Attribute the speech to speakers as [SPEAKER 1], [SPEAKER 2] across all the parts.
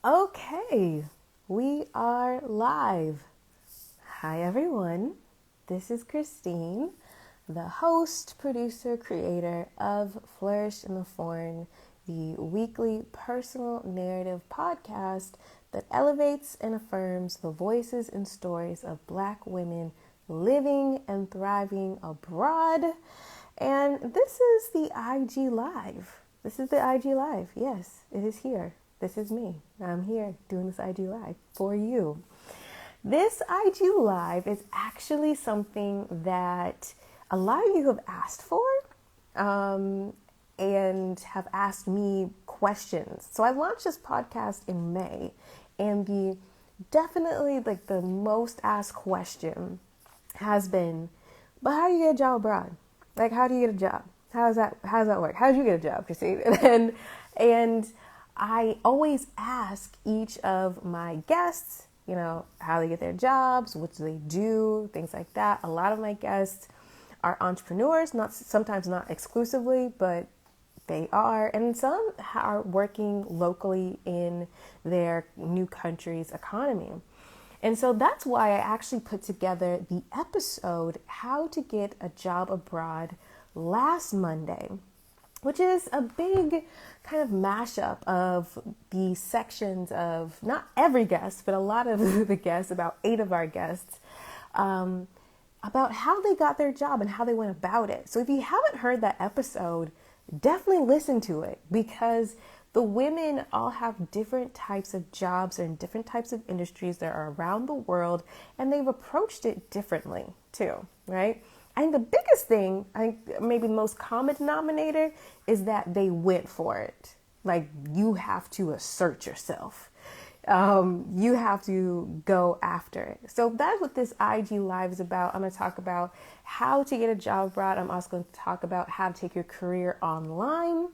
[SPEAKER 1] Okay, we are live. Hi, everyone. This is Christine, the host, producer, creator of Flourish in the Foreign, the weekly personal narrative podcast that elevates and affirms the voices and stories of Black women living and thriving abroad. And this is the IG Live. Yes, it is here. This is me. I'm here doing this IG Live for you. This IG Live is actually something that a lot of you have asked for and have asked me questions. So I launched this podcast in May, and the most asked question has been, but how do you get a job abroad? Like, how do you get a job? How does that work? How did you get a job, Christine? And I always ask each of my guests, how they get their jobs, what do they do, things like that. A lot of my guests are entrepreneurs, sometimes not exclusively, but they are. And some are working locally in their new country's economy. And so that's why I actually put together the episode, How to Get a Job Abroad, last Monday, which is a big kind of mashup of the sections of not every guest, but a lot of the guests, about 8 of our guests, about how they got their job and how they went about it. So if you haven't heard that episode, definitely listen to it, because the women all have different types of jobs and different types of industries that are around the world, and they've approached it differently too, right? I think the biggest thing, maybe the most common denominator, is that they went for it. Like, you have to assert yourself. You have to go after it. So that's what this IG Live is about. I'm going to talk about how to get a job abroad. I'm also going to talk about how to take your career online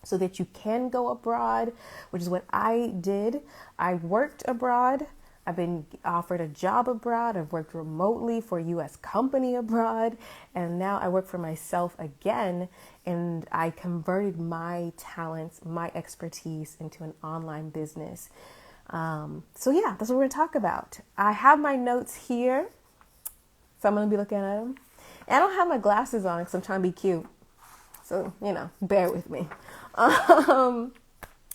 [SPEAKER 1] so that you can go abroad, which is what I did. I worked abroad. I've been offered a job abroad. I've worked remotely for a U.S. company abroad. And now I work for myself again. And I converted my talents, my expertise into an online business. So yeah, that's what we're going to talk about. I have my notes here, so I'm going to be looking at them. And I don't have my glasses on because I'm trying to be cute. So, bear with me. I'm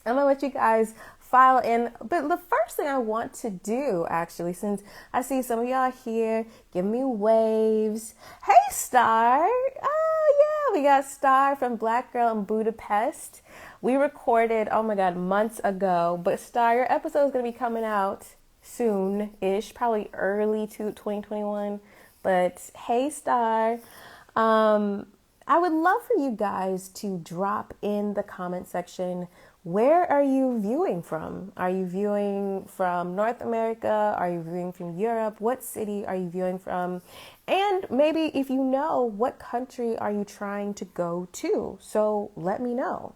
[SPEAKER 1] going to let you guys file in. But the first thing I want to do, actually, since I see some of y'all here, give me waves. Hey, Star. Oh, yeah, we got Star from Black Girl in Budapest. We recorded, months ago. But Star, your episode is going to be coming out soon-ish, probably early to 2021. But hey, Star. I would love for you guys to drop in the comment section, where are you viewing from? Are you viewing from North America? Are you viewing from Europe? What city are you viewing from? And maybe if you know, what country are you trying to go to? So let me know.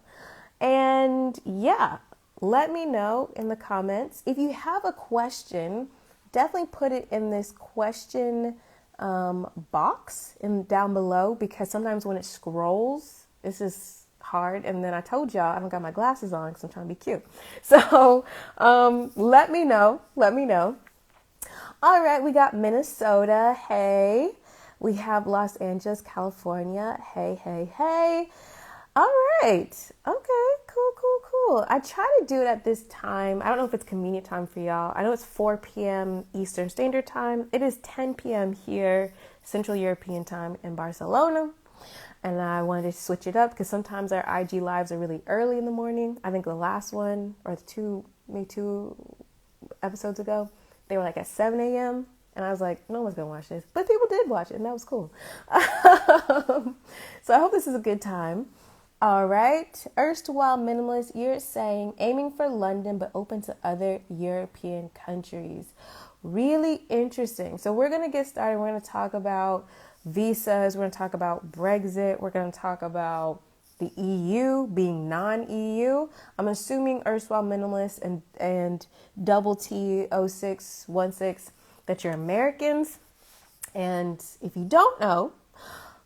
[SPEAKER 1] And yeah, let me know in the comments. If you have a question, definitely put it in this question box down below, because sometimes when it scrolls, this is hard. And then I told y'all I don't got my glasses on because I'm trying to be cute. So let me know. All right, we got Minnesota. Hey. We have Los Angeles, California. Hey. All right. Okay, cool. I try to do it at this time. I don't know if it's convenient time for y'all. I know it's 4 p.m. Eastern Standard Time. It is 10 p.m. here, Central European Time in Barcelona. And I wanted to switch it up because sometimes our IG Lives are really early in the morning. I think the last one, or maybe two episodes ago, they were like at 7 a.m. And I was like, no one's going to watch this. But people did watch it, and that was cool. So I hope this is a good time. All right. Erstwhile minimalist, you're saying aiming for London, but open to other European countries. Really interesting. So we're going to get started. We're going to talk about visas. We're going to talk about Brexit. We're going to talk about the EU being non-EU. I'm assuming erstwhile minimalist and double T 0616 that you're Americans. And if you don't know,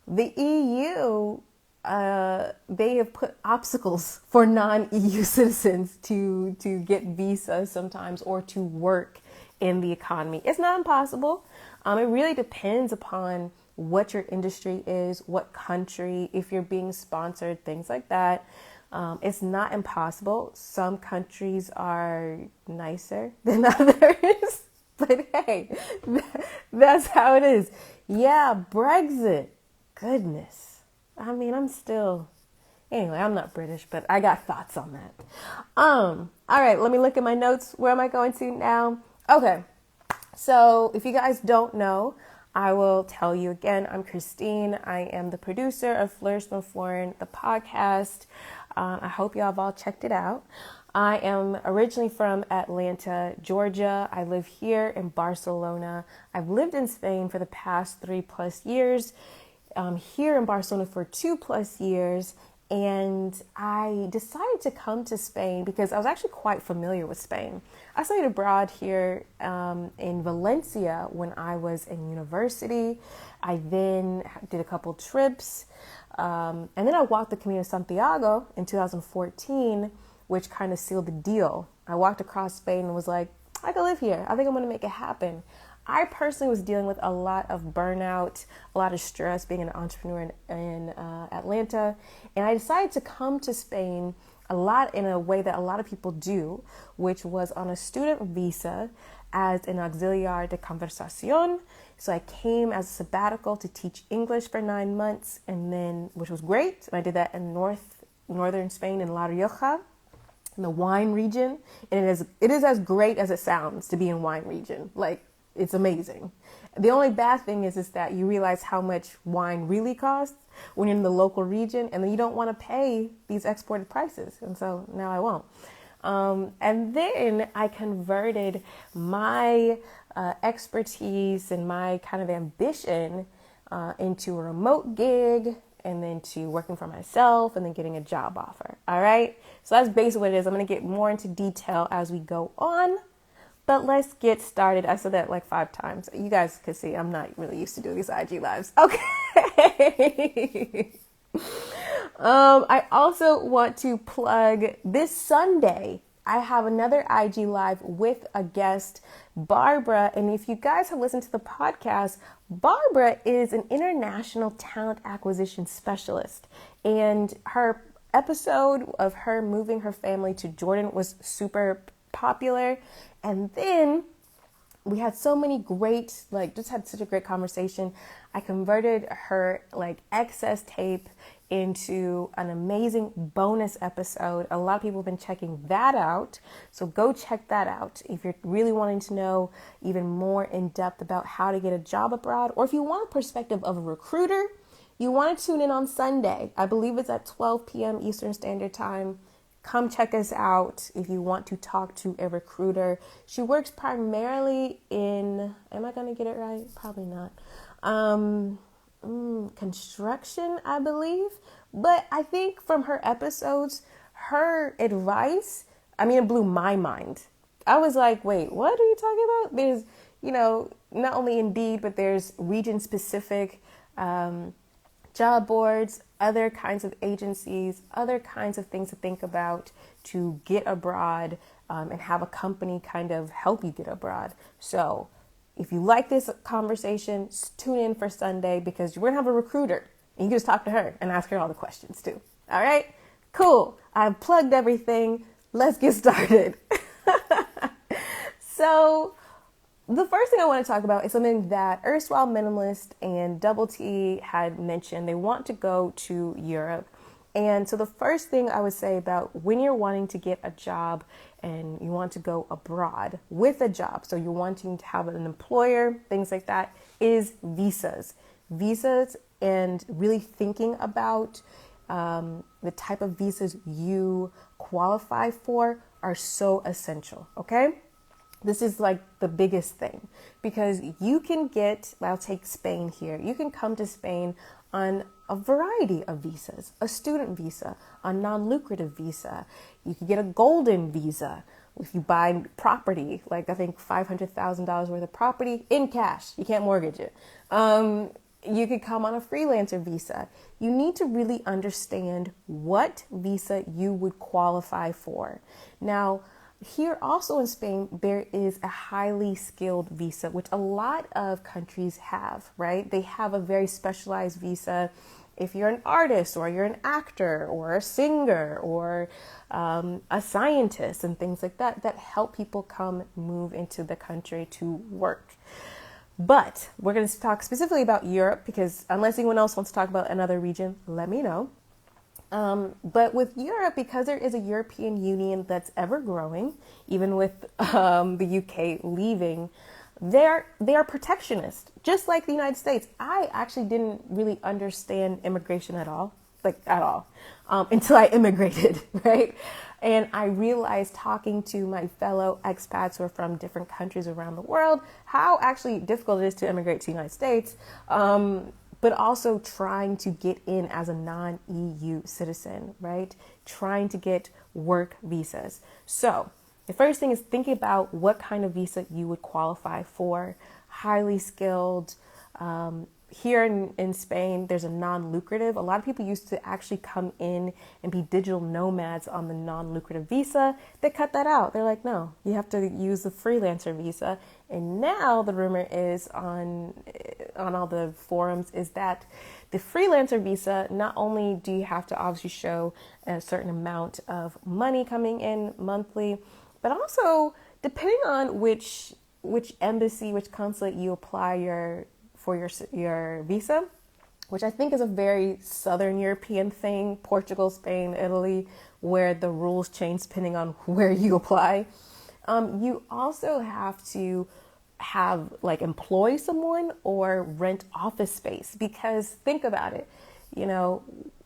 [SPEAKER 1] the EU they have put obstacles for non-EU citizens to get visas sometimes or to work in the economy. It's not impossible. It really depends upon what your industry is, what country, if you're being sponsored, things like that. It's not impossible. Some countries are nicer than others, but hey, that's how it is. Yeah, Brexit. Goodness. I mean, anyway, I'm not British, but I got thoughts on that. All right, let me look at my notes. Where am I going to now? Okay. So if you guys don't know, I will tell you again. I'm Christine. I am the producer of Flourish with Florin, the podcast. I hope y'all have all checked it out. I am originally from Atlanta, Georgia. I live here in Barcelona. I've lived in Spain for the past 3+ years. Here in Barcelona for 2+ years. And I decided to come to Spain because I was actually quite familiar with Spain. I studied abroad here in Valencia when I was in university. I then did a couple trips. And then I walked the Camino de Santiago in 2014, which kind of sealed the deal. I walked across Spain and was like, I could live here. I think I'm going to make it happen. I personally was dealing with a lot of burnout, a lot of stress being an entrepreneur in Atlanta. And I decided to come to Spain a lot in a way that a lot of people do, which was on a student visa as an auxiliar de conversación. So I came as a sabbatical to teach English for 9 months, and then, which was great. And I did that in northern Spain in La Rioja, in the wine region. And it is as great as it sounds to be in wine region. Like, it's amazing. The only bad thing is that you realize how much wine really costs when you're in the local region, and then you don't want to pay these exported prices. And so now I won't. And then I converted my expertise and my kind of ambition into a remote gig, and then to working for myself, and then getting a job offer. All right. So that's basically what it is. I'm going to get more into detail as we go on. But let's get started. I said that like 5 times. You guys could see I'm not really used to doing these IG lives. Okay. I also want to plug this Sunday. I have another IG live with a guest, Barbara. And if you guys have listened to the podcast, Barbara is an international talent acquisition specialist. And her episode of her moving her family to Jordan was super popular. And then we had so many great, just had such a great conversation. I converted her excess tape into an amazing bonus episode. A lot of people have been checking that out. So go check that out if you're really wanting to know even more in depth about how to get a job abroad, or if you want a perspective of a recruiter, you want to tune in on Sunday. I believe it's at 12 p.m. Eastern Standard Time. Come check us out if you want to talk to a recruiter. She works primarily in, am I going to get it right? Probably not. Construction, I believe. But I think from her episodes, her advice, it blew my mind. I was like, wait, what are you talking about? There's, not only Indeed, but there's region-specific job boards, other kinds of agencies, other kinds of things to think about to get abroad, and have a company kind of help you get abroad. So if you like this conversation, tune in for Sunday, because we're going to have a recruiter and you can just talk to her and ask her all the questions too. All right, cool. I've plugged everything. Let's get started. So the first thing I want to talk about is something that Erstwhile Minimalist and Double T had mentioned. They want to go to Europe. And so the first thing I would say about when you're wanting to get a job and you want to go abroad with a job, so you're wanting to have an employer, things like that, is visas. Visas, and really thinking about the type of visas you qualify for are so essential, okay? This is the biggest thing, because you can I'll take Spain here. You can come to Spain on a variety of visas, a student visa, a non-lucrative visa. You can get a golden visa if you buy property, I think $500,000 worth of property in cash. You can't mortgage it. You could come on a freelancer visa. You need to really understand what visa you would qualify for. Now, here also in Spain, there is a highly skilled visa, which a lot of countries have, right? They have a very specialized visa. If you're an artist or you're an actor or a singer or a scientist and things like that, that help people move into the country to work. But we're going to talk specifically about Europe because unless anyone else wants to talk about another region, let me know. But with Europe, because there is a European Union that's ever growing, even with the UK leaving, they are protectionist, just like the United States. I actually didn't really understand immigration at all, until I immigrated, right? And I realized talking to my fellow expats who are from different countries around the world, how actually difficult it is to immigrate to the United States, but also trying to get in as a non-EU citizen, right? Trying to get work visas. So the first thing is thinking about what kind of visa you would qualify for. Highly skilled. Here in Spain, there's a non-lucrative. A lot of people used to actually come in and be digital nomads on the non-lucrative visa. They cut that out. They're like, no, you have to use the freelancer visa. And now the rumor is on all the forums is that the freelancer visa, not only do you have to obviously show a certain amount of money coming in monthly, but also depending on which embassy, which consulate you apply for your visa, which I think is a very Southern European thing, Portugal, Spain, Italy, where the rules change depending on where you apply. You also have to employ someone or rent office space, because think about it,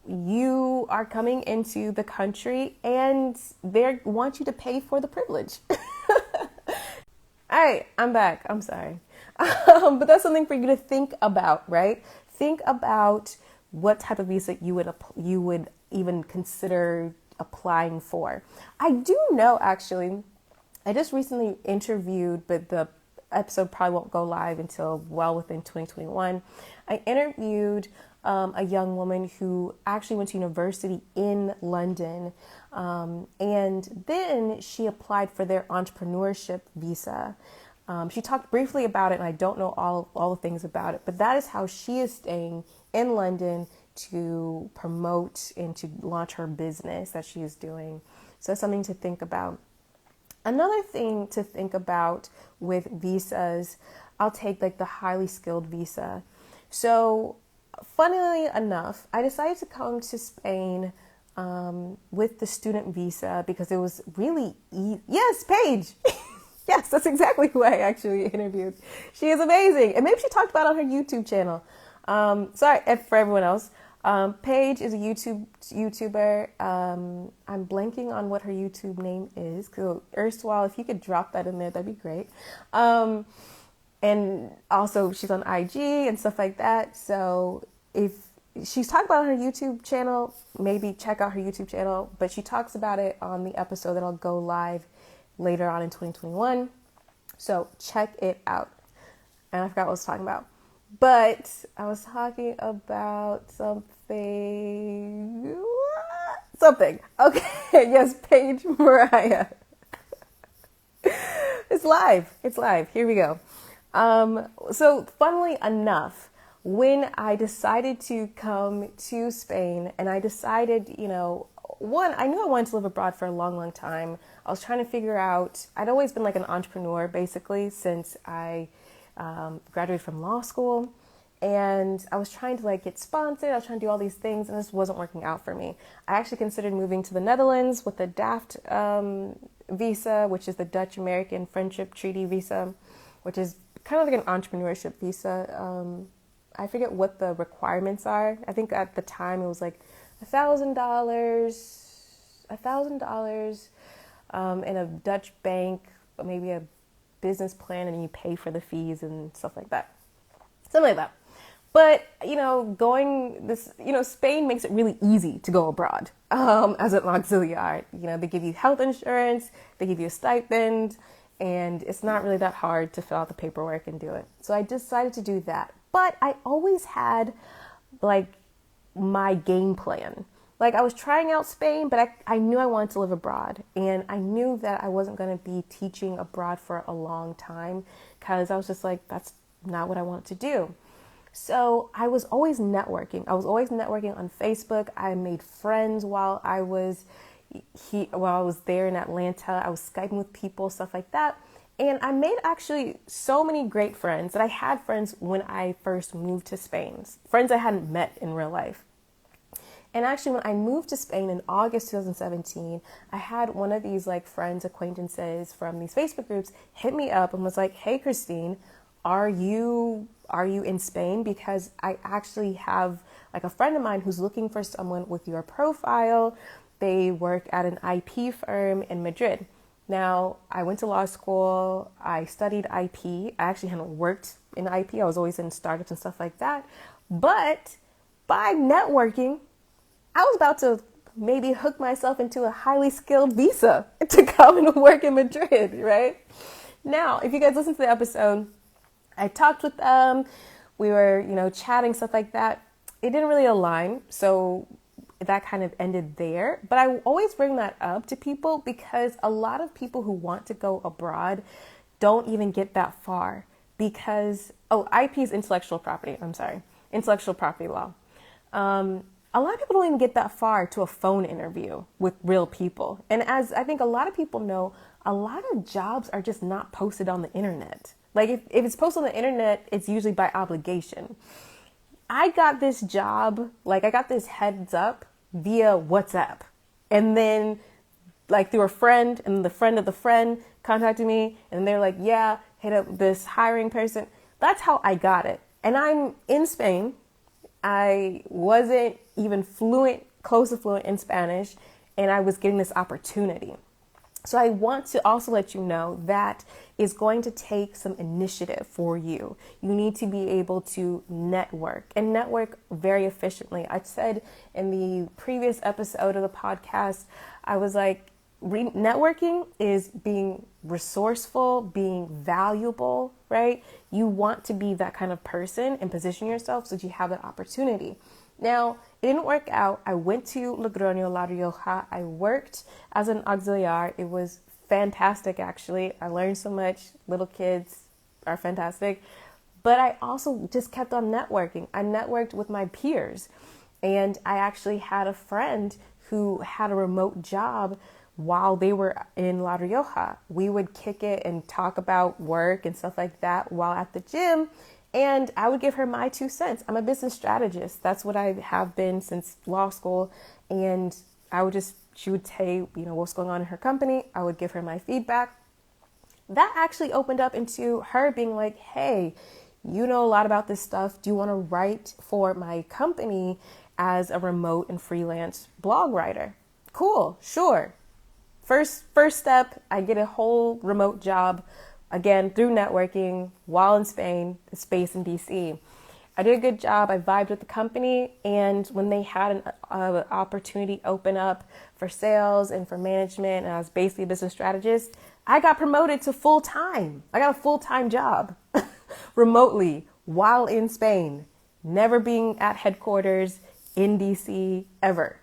[SPEAKER 1] you are coming into the country and they want you to pay for the privilege. All right, I'm back. I'm sorry. But that's something for you to think about, right? Think about what type of visa you would even consider applying for. I do know, actually, I just recently interviewed, but the episode probably won't go live until well within 2021. I interviewed a young woman who actually went to university in London, and then she applied for their entrepreneurship visa. She talked briefly about it, and I don't know all the things about it, but that is how she is staying in London to promote and to launch her business that she is doing. So that's something to think about. Another thing to think about with visas, I'll take the highly skilled visa. So funnily enough, I decided to come to Spain with the student visa because it was really easy. Yes, Paige. Yes, that's exactly who I actually interviewed. She is amazing. And maybe she talked about it on her YouTube channel. Sorry, for everyone else. Paige is a YouTuber. I'm blanking on what her YouTube name is. So, erstwhile, if you could drop that in there, that'd be great. And also, she's on IG and stuff like that. So, if she's talked about it on her YouTube channel, maybe check out her YouTube channel. But she talks about it on the episode that'll go live later on in 2021. So check it out. And I forgot what I was talking about. But I was talking about something. Okay. Yes, Paige Mariah. It's live. Here we go. So funnily enough, when I decided to come to Spain and I decided, one, I knew I wanted to live abroad for a long, long time. I was trying to figure out, I'd always been an entrepreneur basically since I graduated from law school, and I was trying to get sponsored. I was trying to do all these things, and this wasn't working out for me. I actually considered moving to the Netherlands with the DAFT visa, which is the Dutch American Friendship Treaty visa, which is kind of like an entrepreneurship visa. I forget what the requirements are. I think at the time it was $1,000 in a Dutch bank, maybe a business plan, and you pay for the fees and stuff like that. Something like that. But, Spain makes it really easy to go abroad as an auxiliary. They give you health insurance, they give you a stipend, and it's not really that hard to fill out the paperwork and do it. So I decided to do that. But I always had like my game plan. Like I was trying out Spain, but I knew I wanted to live abroad. And I knew that I wasn't going to be teaching abroad for a long time because I was just like, that's not what I want to do. So I was always networking. I was always networking on Facebook. I made friends while I was there in Atlanta. I was Skyping with people, stuff like that. And I made actually so many great friends that I had friends when I first moved to Spain, friends I hadn't met in real life. And actually, when I moved to Spain in August 2017, I had one of these like friends, acquaintances from these Facebook groups hit me up and was like, "Hey, Christine, are you in Spain? Because I actually have like a friend of mine who's looking for someone with your profile. They work at an IP firm in Madrid." Now, I went to law school. I studied IP. I actually hadn't worked in IP. I was always in startups and stuff like that. But by networking, I was about to maybe hook myself into a highly skilled visa to come and work in Madrid, right? Now, if you guys listen to the episode, I talked with them. We were, chatting, stuff like that. It didn't really align, so that kind of ended there. But I always bring that up to people because a lot of people who want to go abroad don't even get that far because, IP is intellectual property. I'm sorry, intellectual property law. A lot of people don't even get that far to a phone interview with real people. And as I think a lot of people know, a lot of jobs are just not posted on the internet. Like if it's posted on the internet, it's usually by obligation. I got this job, like I got this heads up via WhatsApp. And then like through a friend and the friend of the friend contacted me and they're like, yeah, hit up this hiring person. That's how I got it. And I'm in Spain. I wasn't even close to fluent in Spanish, and I was getting this opportunity. So I want to also let you know that is going to take some initiative for you. You need to be able to network and network very efficiently. I said in the previous episode of the podcast, I was like, networking is being resourceful, being valuable, right? You want to be that kind of person and position yourself so that you have that opportunity. Now, it didn't work out. I went to Logroño, La Rioja. I worked as an auxiliar. It was fantastic, actually. I learned so much. Little kids are fantastic. But I also just kept on networking. I networked with my peers. And I actually had a friend who had a remote job while they were in La Rioja. We would kick it and talk about work and stuff like that while at the gym. And I would give her my 2 cents. I'm a business strategist. That's what I have been since law school. And she would say, what's going on in her company. I would give her my feedback. That actually opened up into her being like, hey, you know a lot about this stuff. Do you want to write for my company as a remote and freelance blog writer? Cool, sure. First step, I get a whole remote job, again, through networking while in Spain, space in DC. I did a good job. I vibed with the company. And when they had an opportunity open up for sales and for management, and I was basically a business strategist, I got promoted to full-time. I got a full-time job remotely while in Spain, never being at headquarters in DC ever.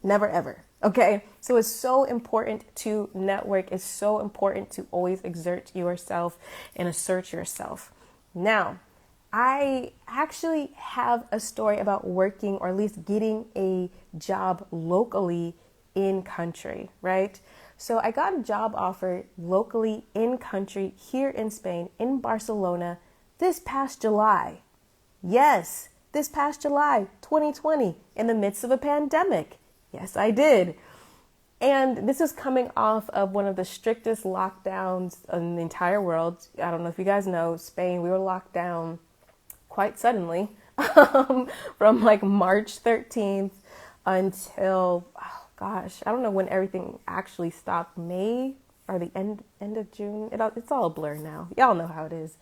[SPEAKER 1] Never, ever. Okay, so it's so important to network. It's so important to always exert yourself and assert yourself. Now, I actually have a story about working or at least getting a job locally in country, right? So I got a job offer locally in country here in Spain, in Barcelona, this past July. Yes, this past July, 2020, in the midst of a pandemic. Yes, I did. And this is coming off of one of the strictest lockdowns in the entire world. I don't know if you guys know, Spain, we were locked down quite suddenly from like March 13th until, I don't know when everything actually stopped, May or the end of June. It's all a blur now. Y'all know how it is.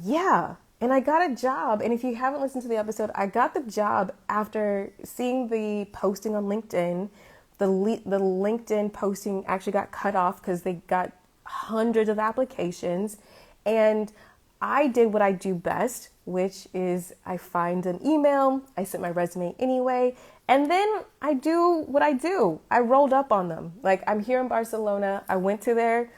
[SPEAKER 1] Yeah. And I got a job. And if you haven't listened to the episode, I got the job after seeing the posting on LinkedIn. The LinkedIn posting actually got cut off because they got hundreds of applications. And I did what I do best, which is I find an email, I sent my resume anyway, and then I do what I do. I rolled up on them. Like, I'm here in Barcelona. I went to their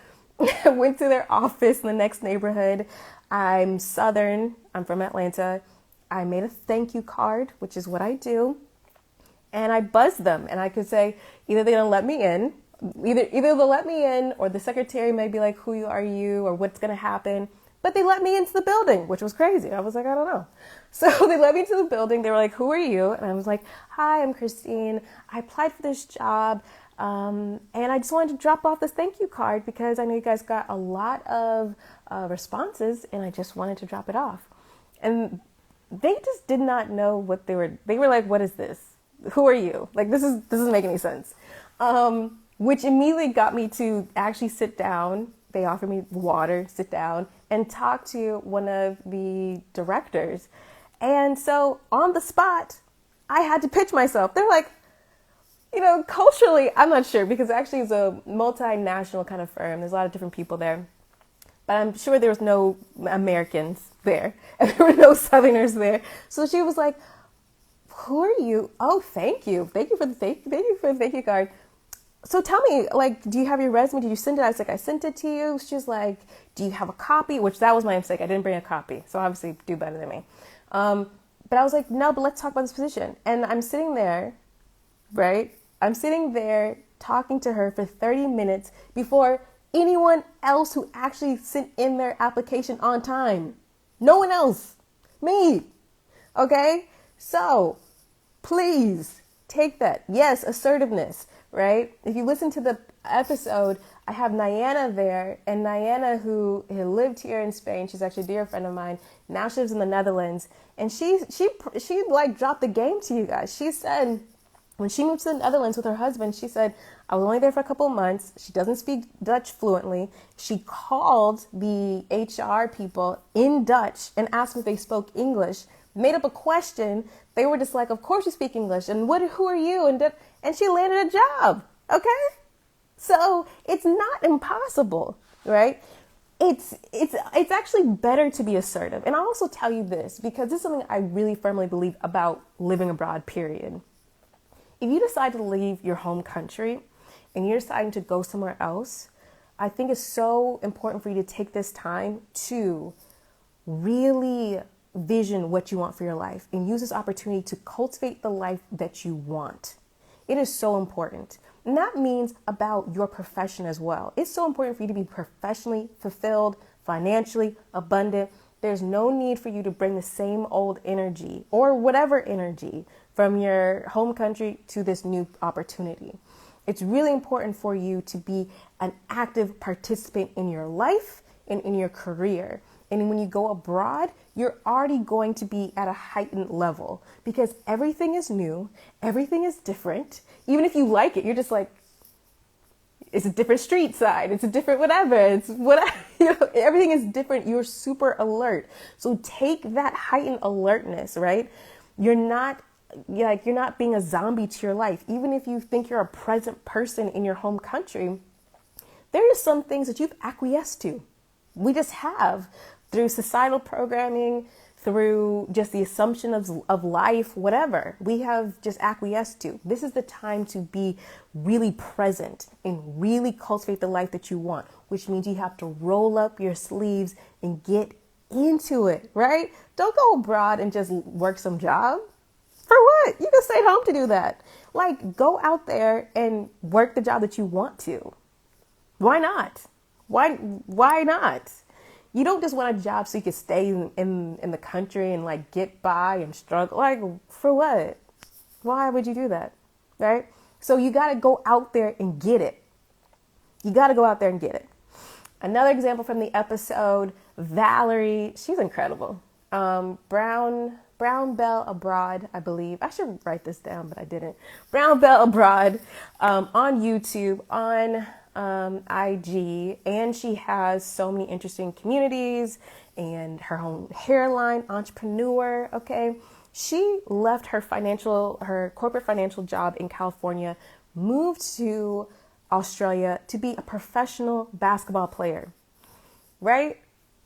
[SPEAKER 1] office in the next neighborhood. I'm Southern. I'm from Atlanta. I made a thank you card, which is what I do. And I buzzed them, and I could say either they don't let me in, either they'll let me in, or the secretary may be like, who are you, or what's going to happen. But they let me into the building, which was crazy. I was like, I don't know. So they let me into the building. They were like, who are you? And I was like, hi, I'm Christine. I applied for this job. And I just wanted to drop off this thank you card because I know you guys got a lot of responses, and I just wanted to drop it off. And they just did not know what they were like, what is this? Who are you? Like, this doesn't make any sense. Which immediately got me to actually sit down. They offered me water, sit down, and talk to one of the directors. And so on the spot, I had to pitch myself. They're like, culturally, I'm not sure, because actually it's a multinational kind of firm. There's a lot of different people there. But I'm sure there was no Americans there, and there were no Southerners there. So she was like, who are you? Oh, thank you. Thank you for the thank you card. So tell me, like, do you have your resume? Did you send it? I was like, I sent it to you. She's like, do you have a copy? Which that was my mistake. I didn't bring a copy. So obviously do better than me. But I was like, no, but let's talk about this position. And I'm sitting there, right? I'm sitting there talking to her for 30 minutes before anyone else who actually sent in their application on time. No one else. Me. Okay? So please take that. Yes, assertiveness. Right? If you listen to the episode, I have Nyana there, and Nyana, who had lived here in Spain, she's actually a dear friend of mine. Now she lives in the Netherlands, and she like dropped the game to you guys. She said when she moved to the Netherlands with her husband, she said, I was only there for a couple of months. She doesn't speak Dutch fluently. She called the HR people in Dutch and asked if they spoke English. Made up a question. They were just like, of course you speak English. And who are you? And she landed a job. Okay. So it's not impossible, right? It's actually better to be assertive. And I'll also tell you this, because this is something I really firmly believe about living abroad, period. If you decide to leave your home country and you're deciding to go somewhere else, I think it's so important for you to take this time to really vision what you want for your life and use this opportunity to cultivate the life that you want. It is so important. And that means about your profession as well. It's so important for you to be professionally fulfilled, financially abundant. There's no need for you to bring the same old energy or whatever energy from your home country to this new opportunity. It's really important for you to be an active participant in your life and in your career. And when you go abroad, you're already going to be at a heightened level because everything is new, everything is different. Even if you like it, you're just like, it's a different street side, it's a different whatever, everything is different. You're super alert. So take that heightened alertness, right? You're not being a zombie to your life. Even if you think you're a present person in your home country, there are some things that you've acquiesced to. We just have. Through societal programming, through just the assumption of life, whatever, we have just acquiesced to. This is the time to be really present and really cultivate the life that you want, which means you have to roll up your sleeves and get into it, right? Don't go abroad and just work some job. For what? You can stay home to do that. Like, go out there and work the job that you want to. Why not? Why not? You don't just want a job so you can stay in the country and like get by and struggle. Like, for what? Why would you do that? Right? So you got to go out there and get it. You got to go out there and get it. Another example from the episode, Valerie, she's incredible. Brown Bell Abroad, I believe. I should write this down, but I didn't. Brown Bell Abroad on YouTube, on IG, and she has so many interesting communities and her own hairline, entrepreneur. Okay. She left her corporate financial job in California, moved to Australia to be a professional basketball player, right?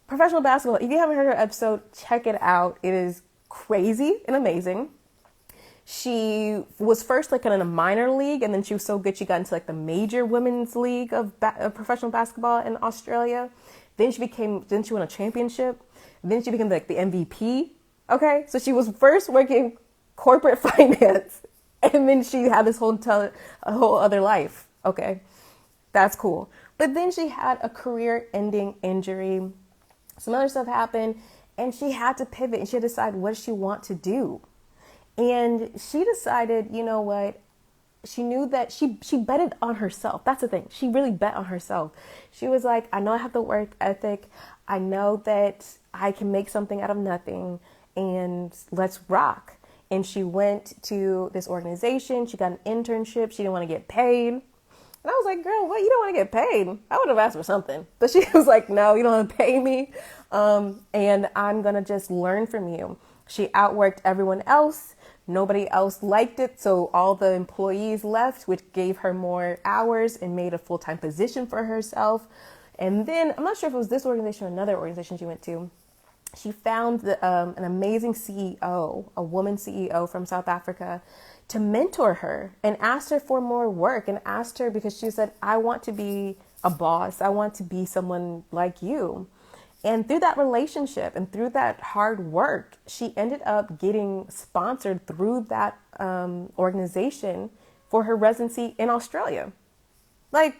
[SPEAKER 1] Professional basketball, if you haven't heard her episode, check it out. It is crazy and amazing. She was first like in a minor league, and then she was so good she got into like the major women's league of professional basketball in Australia. Then she won a championship. Then she became like the MVP. Okay, so she was first working corporate finance, and then she had this whole other life. Okay, that's cool. But then she had a career-ending injury. Some other stuff happened, and she had to pivot, and she had to decide what she want to do. And she decided, you know what? She knew that she betted on herself. That's the thing. She really bet on herself. She was like, I know I have the work ethic. I know that I can make something out of nothing, and let's rock. And she went to this organization. She got an internship. She didn't want to get paid. And I was like, girl, what? You don't want to get paid? I would have asked for something. But she was like, no, you don't want to pay me. And I'm going to just learn from you. She outworked everyone else. Nobody else liked it, so all the employees left, which gave her more hours and made a full-time position for herself. And then, I'm not sure if it was this organization or another organization she went to, she found an amazing CEO, a woman CEO from South Africa, to mentor her and asked her for more work, and asked her because she said, I want to be a boss. I want to be someone like you. And through that relationship and through that hard work, she ended up getting sponsored through that organization for her residency in Australia. Like,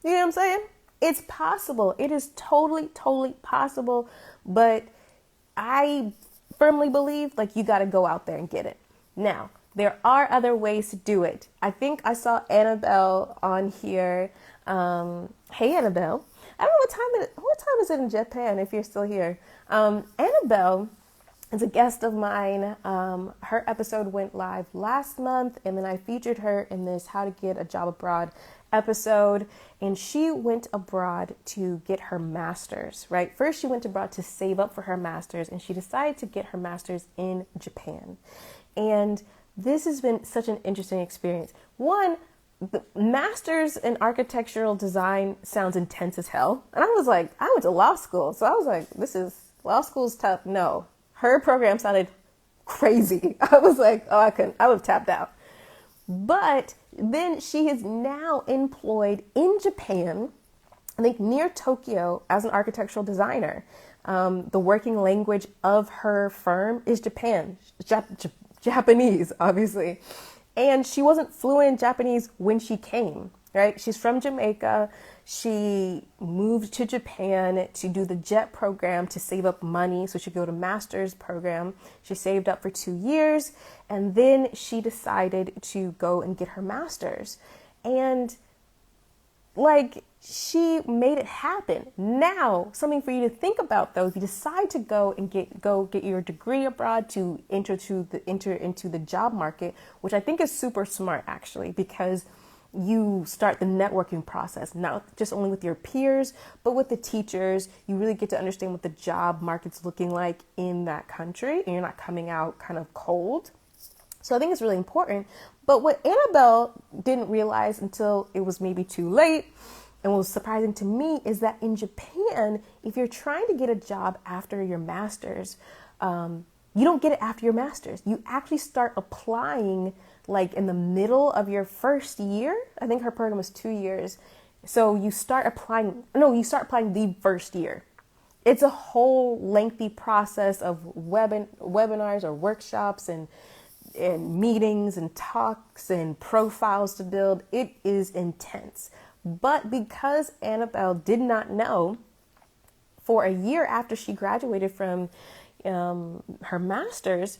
[SPEAKER 1] you know what I'm saying? It's possible. It is totally, totally possible. But I firmly believe, like, you got to go out there and get it. Now, there are other ways to do it. I think I saw Annabelle on here. Hey, Annabelle. I don't know what time is it in Japan, if you're still here. Annabelle is a guest of mine. Her episode went live last month, and then I featured her in this How to Get a Job Abroad episode. And she went abroad to get her master's, right? First, she went abroad to save up for her master's, and she decided to get her master's in Japan. And this has been such an interesting experience. One, the master's in architectural design sounds intense as hell. And I was like, I went to law school. So I was like, law school's tough. No, her program sounded crazy. I was like, oh, I would have tapped out. But then she is now employed in Japan, I think near Tokyo, as an architectural designer. The working language of her firm is Japanese, obviously. And she wasn't fluent in Japanese when she came, right? She's from Jamaica. She moved to Japan to do the JET program to save up money so she could go to master's program. She saved up for 2 years, and then she decided to go and get her master's. And like, she made it happen. Now, something for you to think about, though, if you decide to go get your degree abroad to enter into the job market, which I think is super smart, actually, because you start the networking process, not just only with your peers, but with the teachers. You really get to understand what the job market's looking like in that country, and you're not coming out kind of cold. So I think it's really important. But what Annabelle didn't realize until it was maybe too late, and what was surprising to me, is that in Japan, if you're trying to get a job after your master's, you don't get it after your master's. You actually start applying like in the middle of your first year. I think her program was 2 years. So you start applying the first year. It's a whole lengthy process of webinars or workshops and meetings and talks and profiles to build. It is intense. But because Annabelle did not know, for a year after she graduated from her master's,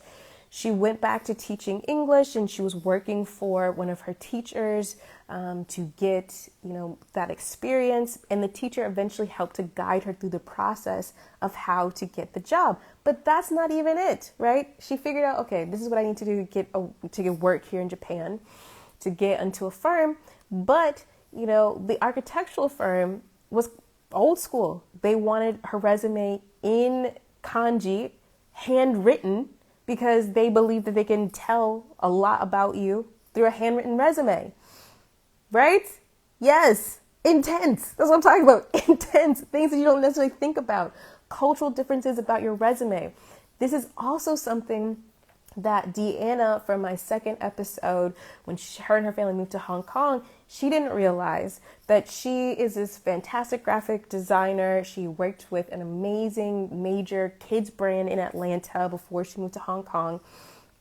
[SPEAKER 1] she went back to teaching English, and she was working for one of her teachers to get, that experience. And the teacher eventually helped to guide her through the process of how to get the job. But that's not even it, right? She figured out, okay, this is what I need to do to get work here in Japan, to get into a firm. But, the architectural firm was old school. They wanted her resume in kanji, handwritten, because they believe that they can tell a lot about you through a handwritten resume, right? Yes, Intense. That's what I'm talking about. Intense. Things that you don't necessarily think about. Cultural differences about your resume. This is also something that Deanna, from my second episode, when her and her family moved to Hong Kong, she didn't realize that she is this fantastic graphic designer. She worked with an amazing major kids brand in Atlanta before she moved to Hong Kong.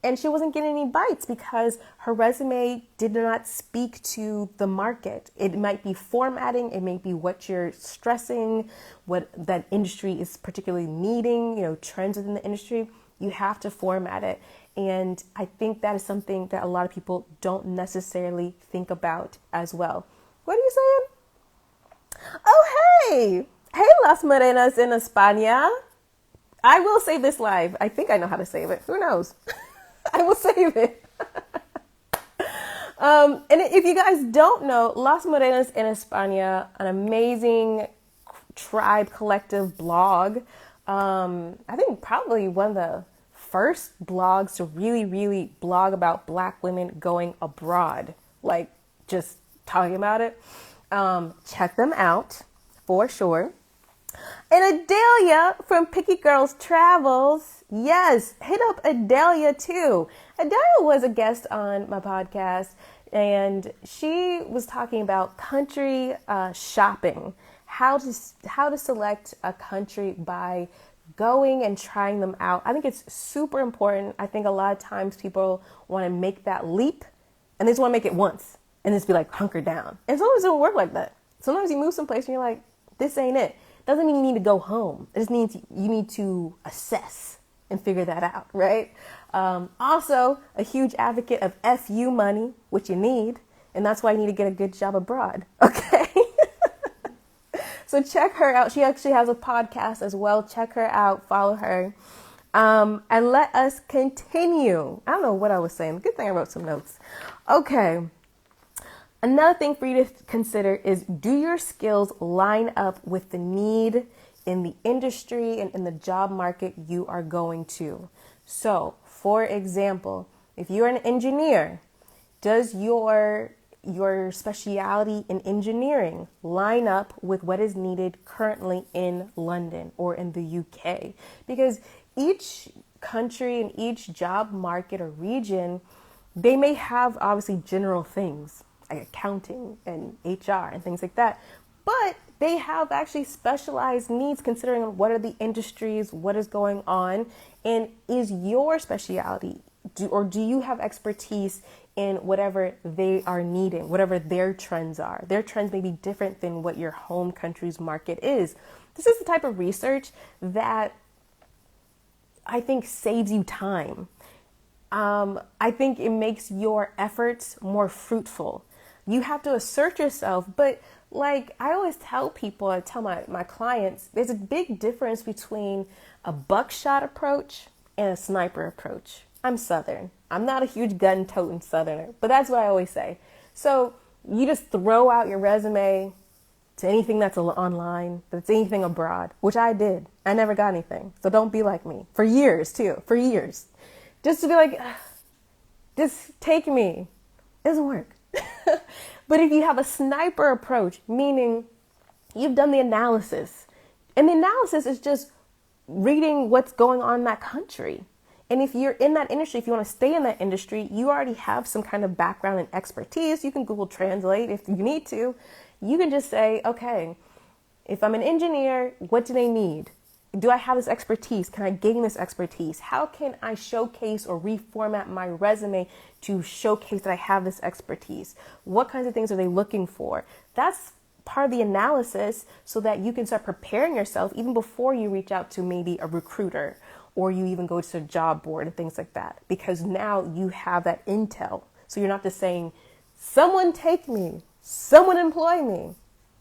[SPEAKER 1] And she wasn't getting any bites because her resume did not speak to the market. It might be formatting, it may be what you're stressing, what that industry is particularly needing, trends within the industry. You have to format it. And I think that is something that a lot of people don't necessarily think about as well. What are you saying? Oh, hey! Hey, Las Morenas en España. I will save this live. I think I know how to save it. Who knows? I will save it. And if you guys don't know, Las Morenas en España, an amazing tribe collective blog. I think probably one of the first blogs to really blog about Black women going abroad, like just talking about it. Check them out for sure. And Adelia from Picky Girls Travels. Yes, hit up Adelia too. Adelia was a guest on my podcast, and she was talking about country shopping, how to select a country by going and trying them out. I think it's super important. I think a lot of times people want to make that leap, and they just want to make it once and just be like hunkered down. And sometimes it don't work like that. Sometimes you move someplace and you're like, this ain't it. Doesn't mean you need to go home. It just means you need to assess and figure that out, right? Also, a huge advocate of FU money, which you need, and that's why you need to get a good job abroad, okay? So check her out. She actually has a podcast as well. Check her out. Follow her. And let us continue. I don't know what I was saying. Good thing I wrote some notes. Okay. Another thing for you to consider is, do your skills line up with the need in the industry and in the job market you are going to? So, for example, if you're an engineer, does your speciality in engineering line up with what is needed currently in London or in the UK? Because each country and each job market or region, they may have obviously general things like accounting and HR and things like that, but they have actually specialized needs considering what are the industries, what is going on, and is your specialty, do you have expertise in whatever they are needing, whatever their trends are? Their trends may be different than what your home country's market is. This is the type of research that I think saves you time. I think it makes your efforts more fruitful. You have to assert yourself, but like I always tell people, I tell my clients, there's a big difference between a buckshot approach and a sniper approach. I'm Southern. I'm not a huge gun-toting Southerner, but that's what I always say. So you just throw out your resume to anything that's online, that's anything abroad, which I did. I never got anything. So don't be like me. For years, too. For years. Just to be like, just take me. It doesn't work. But if you have a sniper approach, meaning you've done the analysis, and the analysis is just reading what's going on in that country. And if you're in that industry, if you want to stay in that industry, you already have some kind of background and expertise. You can Google Translate if you need to. You can just say, okay, if I'm an engineer, what do they need? Do I have this expertise? Can I gain this expertise? How can I showcase or reformat my resume to showcase that I have this expertise? What kinds of things are they looking for? That's part of the analysis so that you can start preparing yourself even before you reach out to maybe a recruiter or you even go to a job board and things like that, because now you have that intel. So you're not just saying, someone take me, someone employ me,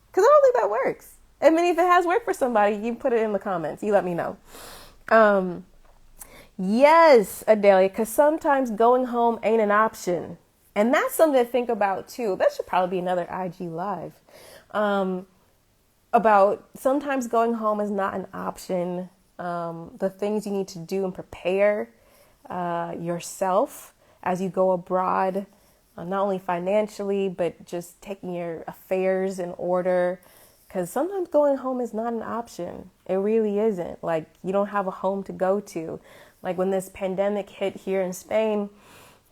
[SPEAKER 1] because I don't think that works. I mean, if it has worked for somebody, you put it in the comments. You let me know. Yes, Adelia, because sometimes going home ain't an option. And that's something to think about, too. That should probably be another IG Live. About sometimes going home is not an option. The things you need to do and prepare yourself as you go abroad. not only financially, but just taking your affairs in order. Because sometimes going home is not an option. It really isn't. Like, you don't have a home to go to. Like, when this pandemic hit here in Spain,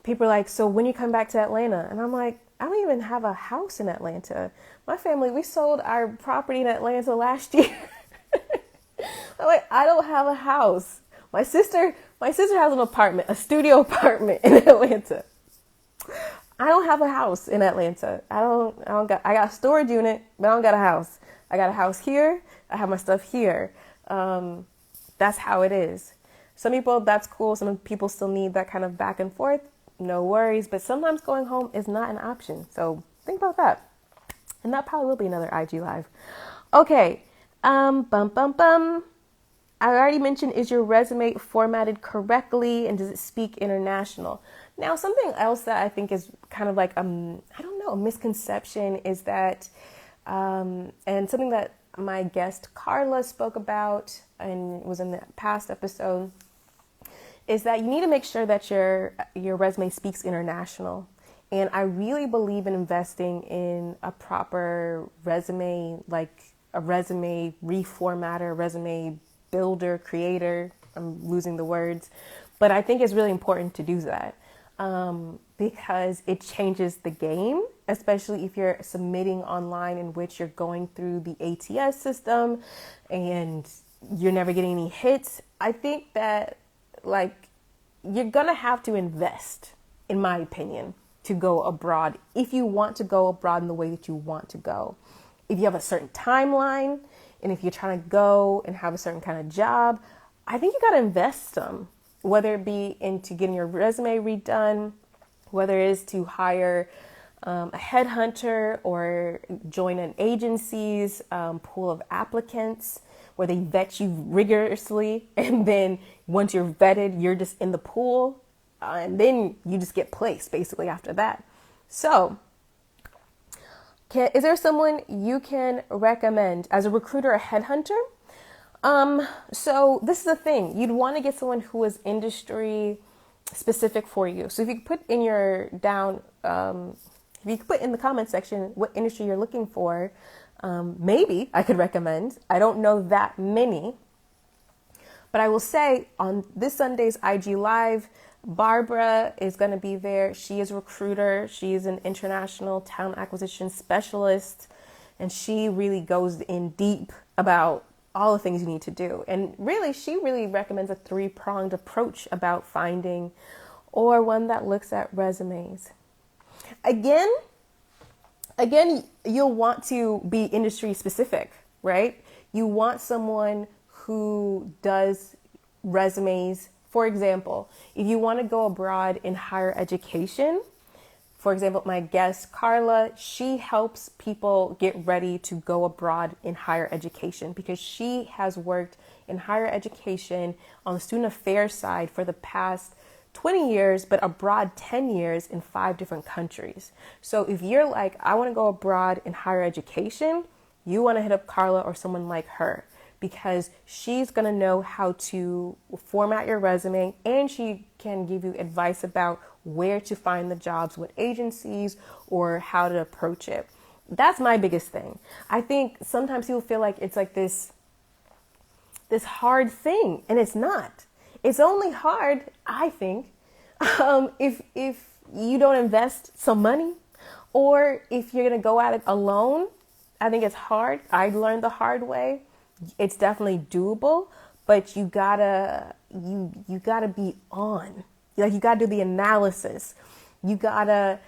[SPEAKER 1] people are like, so when you come back to Atlanta? And I'm like, I don't even have a house in Atlanta. My family, we sold our property in Atlanta last year. I'm like, I don't have a house. My sister has an apartment, a studio apartment in Atlanta. I don't have a house in Atlanta. I got a storage unit, but I don't got a house. I got a house here. I have my stuff here. That's how it is. Some people, that's cool. Some people still need that kind of back and forth. No worries. But sometimes going home is not an option. So think about that. And that probably will be another IG Live. Okay. I already mentioned, is your resume formatted correctly and does it speak international? Now, something else that I think is kind of like, I don't know, a misconception is that, and something that my guest Carla spoke about and was in the past episode, is that you need to make sure that your resume speaks international. And I really believe in investing in a proper resume, like a resume reformatter, resume builder, creator. I'm losing the words, but I think it's really important to do that because it changes the game, especially if you're submitting online in which you're going through the ATS system and you're never getting any hits. I think that like you're gonna have to invest, in my opinion, to go abroad if you want to go abroad in the way that you want to go. If you have a certain timeline and if you're trying to go and have a certain kind of job, I think you got to invest some, whether it be into getting your resume redone, whether it is to hire a headhunter or join an agency's pool of applicants where they vet you rigorously. And then once you're vetted, you're just in the pool and then you just get placed basically after that. So is there someone you can recommend as a recruiter, a headhunter? So this is the thing. You'd want to get someone who is industry specific for you. So if you could put in your if you could put in the comment section what industry you're looking for, maybe I could recommend. I don't know that many, but I will say on this Sunday's IG Live, Barbara is going to be there. She is a recruiter. She is an international talent acquisition specialist, and she really goes in deep about all the things you need to do. And really, she really recommends a 3-pronged approach about finding, or one that looks at resumes. Again, you'll want to be industry specific, right? You want someone who does resumes. For example, if you want to go abroad in higher education, for example, my guest Carla, she helps people get ready to go abroad in higher education because she has worked in higher education on the student affairs side for the past 20 years, but abroad 10 years in 5 different countries. So if you're like, I want to go abroad in higher education, you want to hit up Carla or someone like her, because she's going to know how to format your resume and she can give you advice about where to find the jobs, what agencies, or how to approach it. That's my biggest thing. I think sometimes people feel like it's like this hard thing, and it's not. It's only hard, I think, if you don't invest some money, or if you're going to go at it alone. I think it's hard. I learned the hard way. It's definitely doable, but you gotta be on. Like, you gotta do the analysis. You gotta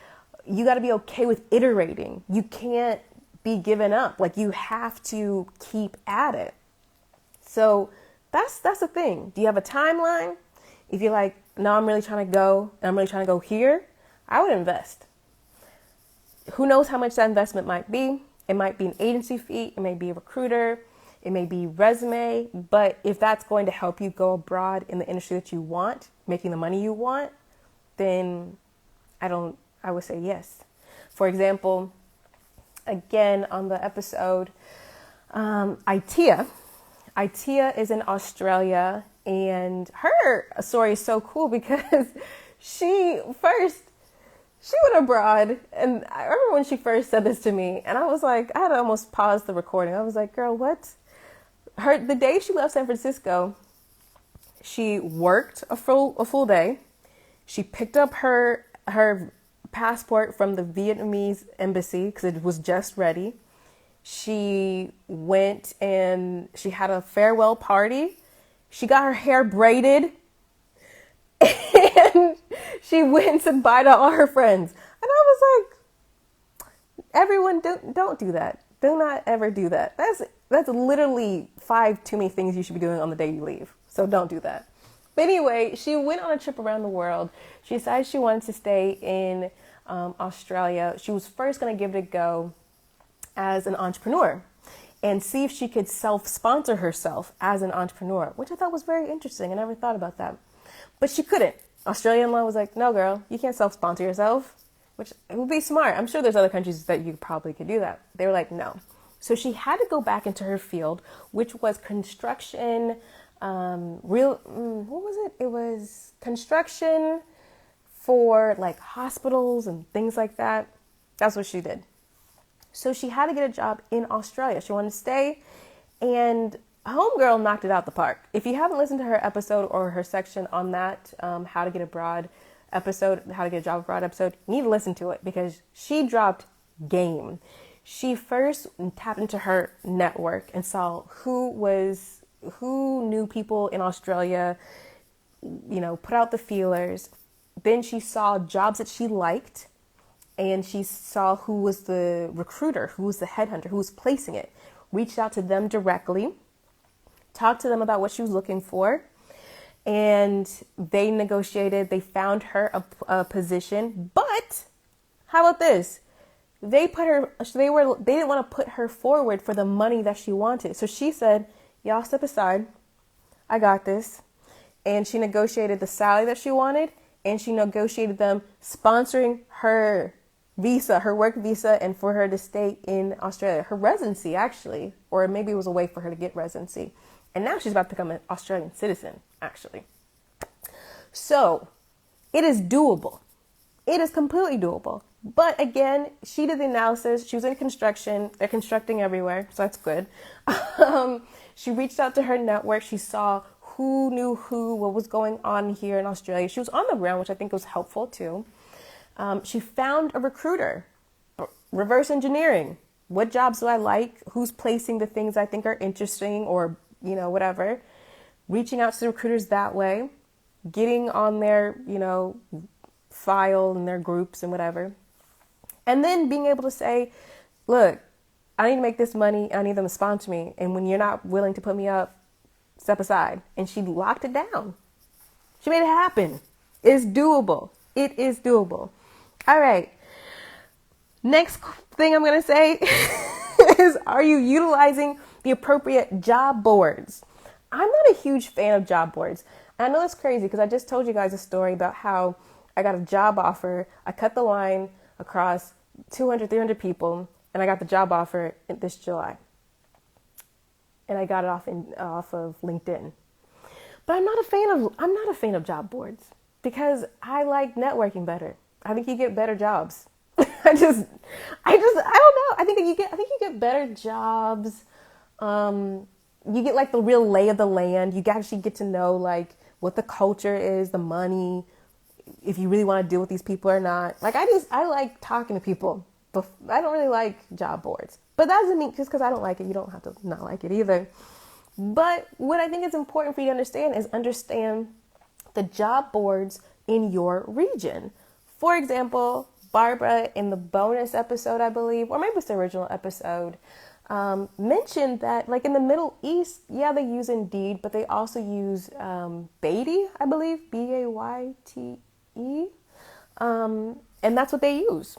[SPEAKER 1] be okay with iterating. You can't be given up. Like, you have to keep at it. So that's the thing. Do you have a timeline? If you're like, no, I'm really trying to go here, I would invest. Who knows how much that investment might be? It might be an agency fee. It may be a recruiter. It may be resume, but if that's going to help you go abroad in the industry that you want, making the money you want, then I would say yes. For example, again, on the episode, Itea is in Australia, and her story is so cool because she she went abroad, and I remember when she first said this to me, and I was like, I had to almost pause the recording. I was like, girl, what? The day she left San Francisco, she worked a full day. She picked up her passport from the Vietnamese embassy because it was just ready. She went and she had a farewell party. She got her hair braided. And she went and said bye to all her friends. And I was like, everyone, don't do that. Do not ever do that. That's literally 5 too many things you should be doing on the day you leave. So don't do that. But anyway, she went on a trip around the world. She decided she wanted to stay in Australia. She was first going to give it a go as an entrepreneur and see if she could self-sponsor herself as an entrepreneur, which I thought was very interesting. I never thought about that. But she couldn't. Australian law was like, no, girl, you can't self-sponsor yourself, which it would be smart. I'm sure there's other countries that you probably could do that. They were like, no. So she had to go back into her field, which was construction, what was it? It was construction for like hospitals and things like that. That's what she did. So she had to get a job in Australia. She wanted to stay, and Homegirl knocked it out the park. If you haven't listened to her episode or her section on that, how to get a job abroad episode, you need to listen to it because she dropped game. She first tapped into her network and saw who knew people in Australia, put out the feelers. Then she saw jobs that she liked, and she saw who was the recruiter, who was the headhunter, who was placing it, reached out to them directly, talked to them about what she was looking for, and they negotiated. They found her a position, but how about this? They didn't want to put her forward for the money that she wanted. So she said, y'all step aside. I got this. And she negotiated the salary that she wanted, and she negotiated them sponsoring her visa, her work visa, and for her to stay in Australia, her residency actually, or maybe it was a way for her to get residency. And now she's about to become an Australian citizen, actually. So it is doable. It is completely doable. But again, she did the analysis. She was in construction. They're constructing everywhere, so that's good. She reached out to her network. She saw who knew who, what was going on here in Australia. She was on the ground, which I think was helpful too. She found a recruiter, reverse engineering. What jobs do I like? Who's placing the things I think are interesting or, whatever. Reaching out to the recruiters that way, getting on their, file and their groups and whatever. And then being able to say, look, I need to make this money. I need them to sponsor me. And when you're not willing to put me up, step aside. And she locked it down. She made it happen. It's doable. It is doable. All right. Next thing I'm going to say is, are you utilizing the appropriate job boards? I'm not a huge fan of job boards. And I know it's crazy because I just told you guys a story about how I got a job offer. I cut the line across 200, 300 people, and I got the job offer this July. And I got it off of LinkedIn. But I'm not a fan of job boards because I like networking better. I think you get better jobs. I don't know. I think you get better jobs. You get like the real lay of the land. You actually get to know like what the culture is, the money, if you really want to deal with these people or not. Like I like talking to people, but I don't really like job boards. But that doesn't mean just because I don't like it, you don't have to not like it either. But what I think is important for you to understand the job boards in your region. For example, Barbara in the bonus episode, I believe, or maybe it's the original episode, mentioned that like in the Middle East, yeah, they use Indeed, but they also use Beatty, I believe, Bayte. And that's what they use,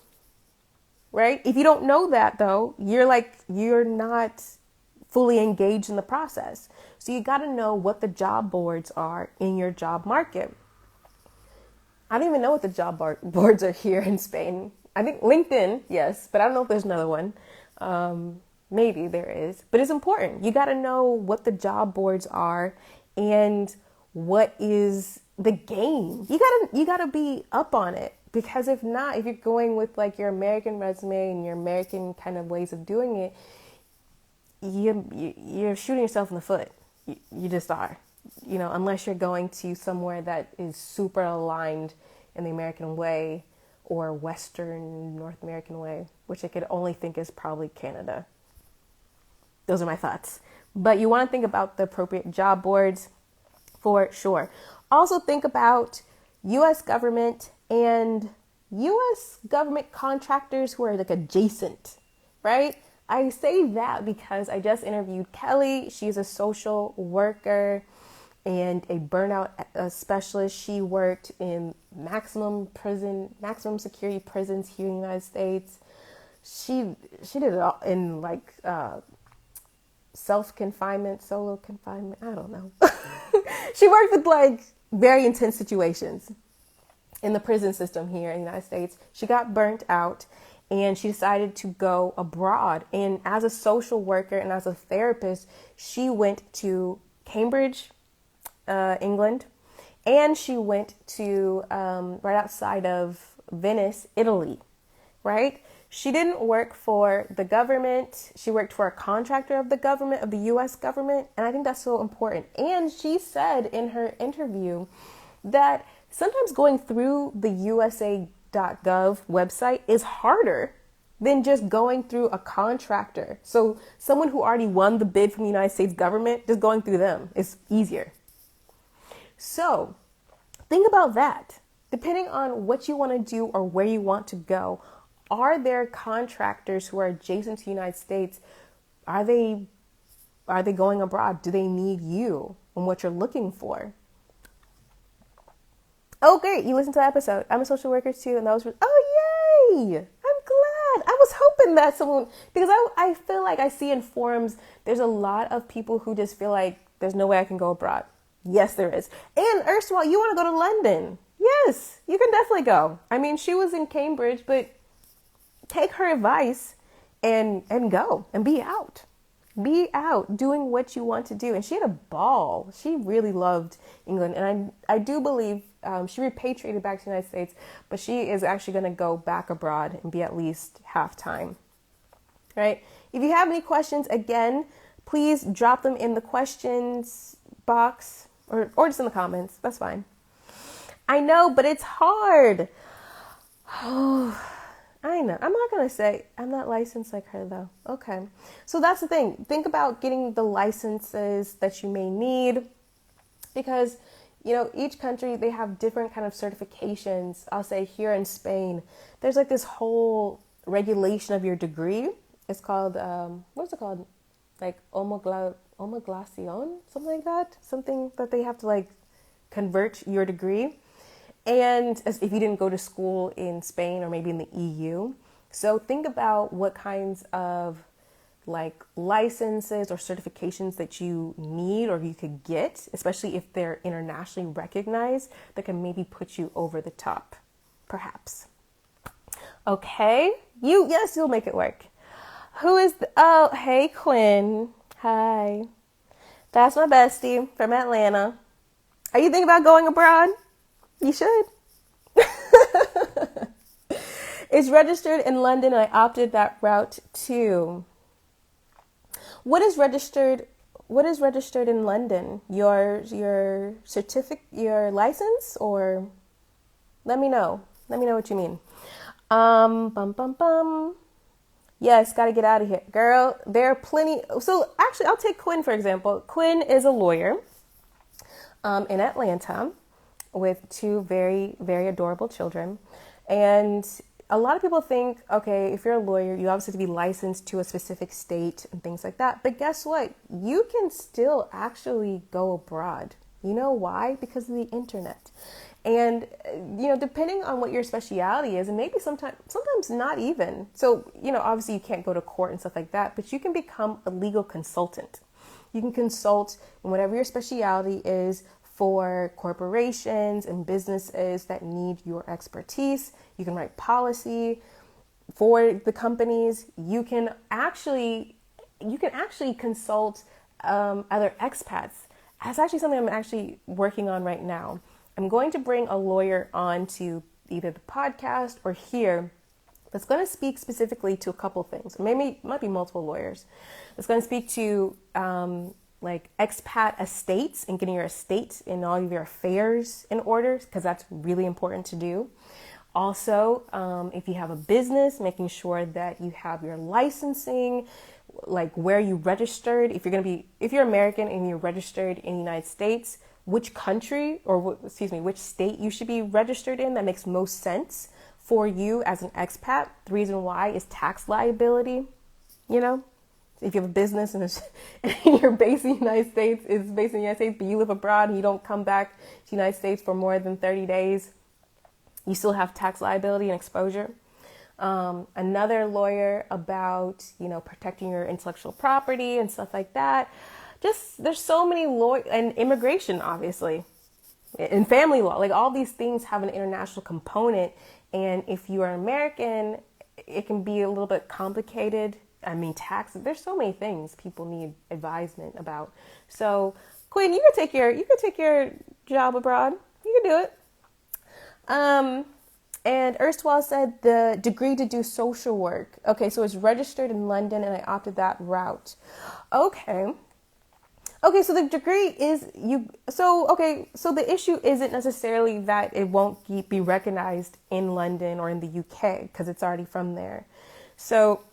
[SPEAKER 1] right? If you don't know that though, you're not fully engaged in the process. So you got to know what the job boards are in your job market. I don't even know what the job boards are here in Spain. I think LinkedIn, yes, but I don't know if there's another one. Maybe there is, but it's important. You got to know what the job boards are and what is the game. You gotta be up on it Because if not, if you're going with like your American resume and your American kind of ways of doing it, you're shooting yourself in the foot. You just are, unless you're going to somewhere that is super aligned in the American way or Western North American way, which I could only think is probably Canada. Those are my thoughts. But you want to think about the appropriate job boards for sure. Also think about U.S. government and U.S. government contractors who are like adjacent, right? I say that because I just interviewed Kelly. She's a social worker and a burnout specialist. She worked in maximum security prisons here in the United States. She did it all in like self-confinement, solo confinement. I don't know. She worked with like very intense situations in the prison system here in the United States. She got burnt out and she decided to go abroad. And as a social worker and as a therapist, she went to Cambridge, England, and she went to right outside of Venice, Italy, right? She didn't work for the government. She worked for a contractor of the government, of the U.S. government. And I think that's so important. And she said in her interview that sometimes going through the USA.gov website is harder than just going through a contractor. So someone who already won the bid from the United States government, just going through them is easier. So think about that. Depending on what you want to do or where you want to go, are there contractors who are adjacent to the United States? Are they going abroad? Do they need you and what you're looking for? Oh, great. You listened to the episode. I'm a social worker too. And that was, oh, yay. I'm glad. I was hoping that someone, because I feel like I see in forums, there's a lot of people who just feel like there's no way I can go abroad. Yes, there is. And Ursula, you want to go to London? Yes, you can definitely go. I mean, she was in Cambridge, but take her advice and go and be out. Be out doing what you want to do. And she had a ball. She really loved England. And I do believe she repatriated back to the United States, but she is actually going to go back abroad and be at least half time. Right? If you have any questions, again, please drop them in the questions box or just in the comments. That's fine. I know, but it's hard. Oh, I know. I'm not going to say I'm not licensed like her, though. Okay. So that's the thing. Think about getting the licenses that you may need because, each country, they have different kind of certifications. I'll say here in Spain, there's like this whole regulation of your degree. It's called, what's it called? Like homologación, something like that. Something that they have to like convert your degree. And as if you didn't go to school in Spain or maybe in the EU. So think about what kinds of like licenses or certifications that you need or you could get, especially if they're internationally recognized, that can maybe put you over the top, perhaps. Okay, you'll make it work. Who is oh, hey Quinn. Hi. That's my bestie from Atlanta. Are you thinking about going abroad? You should. It's registered in London. I opted that route too. What is registered in London? Your certificate, your license, or let me know. Let me know what you mean. Yes, got to get out of here. Girl, there are plenty. So actually, I'll take Quinn, for example. Quinn is a lawyer in Atlanta with two very, very adorable children. And a lot of people think, okay, if you're a lawyer, you obviously have to be licensed to a specific state and things like that. But guess what? You can still actually go abroad. You know why? Because of the internet. And, depending on what your specialty is, and maybe sometimes not even. So, obviously you can't go to court and stuff like that, but you can become a legal consultant. You can consult in whatever your specialty is for corporations and businesses that need your expertise. You can write policy for the companies. You can actually consult other expats. That's actually something I'm actually working on right now. I'm going to bring a lawyer on to either the podcast or here that's going to speak specifically to a couple things. Maybe it might be multiple lawyers. It's going to speak to like expat estates and getting your estate and all of your affairs in order, because that's really important to do. Also, if you have a business, making sure that you have your licensing, like where you registered. If you're American and you're registered in the United States, which country or which state you should be registered in that makes most sense for you as an expat. The reason why is tax liability. If you have a business and you're based in the United States, but you live abroad and you don't come back to the United States for more than 30 days, you still have tax liability and exposure. Another lawyer about, protecting your intellectual property and stuff like that. Just, there's so many and immigration, obviously, and family law, like all these things have an international component. And if you are American, it can be a little bit complicated. Taxes, there's so many things people need advisement about. So Quinn, you could take your job abroad. You can do it. And erstwhile said the degree to do social work. Okay, so it's registered in London and I opted that route. Okay, so the degree is so the issue isn't necessarily that it won't be recognized in London or in the UK because it's already from there. So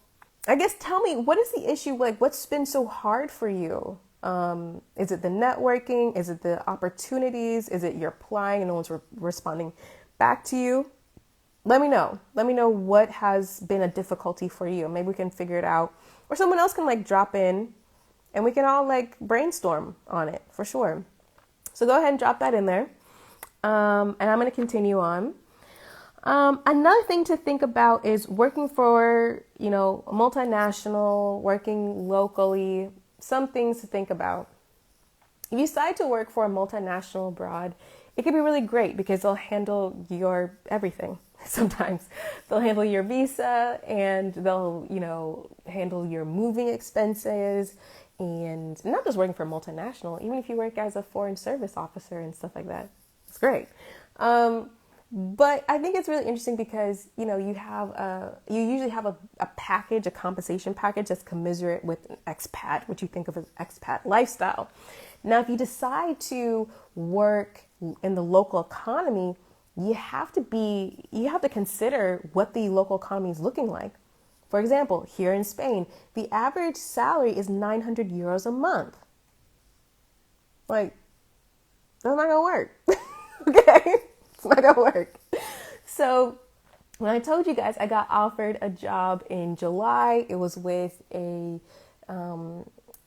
[SPEAKER 1] I guess tell me, what is the issue? Like, what's been so hard for you? Is it the networking? Is it the opportunities? Is it you're applying and no one's responding back to you? Let me know. Let me know what has been a difficulty for you. Maybe we can figure it out. Or someone else can drop in and we can all brainstorm on it for sure. So go ahead and drop that in there. And I'm going to continue on. Another thing to think about is working for, a multinational, working locally, some things to think about. If you decide to work for a multinational abroad, it can be really great because they'll handle your everything. Sometimes they'll handle your visa and they'll, handle your moving expenses, and not just working for a multinational, even if you work as a foreign service officer and stuff like that. It's great. But I think it's really interesting because, you usually have a package, a compensation package that's commensurate with an expat, what you think of as expat lifestyle. Now, if you decide to work in the local economy, you have to consider what the local economy is looking like. For example, here in Spain, the average salary is 900 euros a month. That's not gonna work. Okay? It's not gonna work. So when I told you guys I got offered a job in July, it was with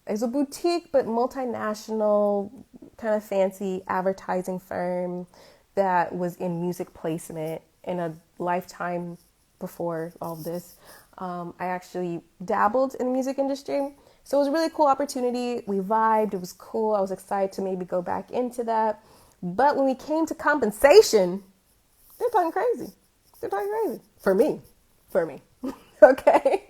[SPEAKER 1] it's a boutique but multinational kind of fancy advertising firm that was in music placement. In a lifetime before all of this, I actually dabbled in the music industry. So it was a really cool opportunity. We vibed. It was cool. I was excited to maybe go back into that. But when we came to compensation, they're talking crazy. For me. Okay.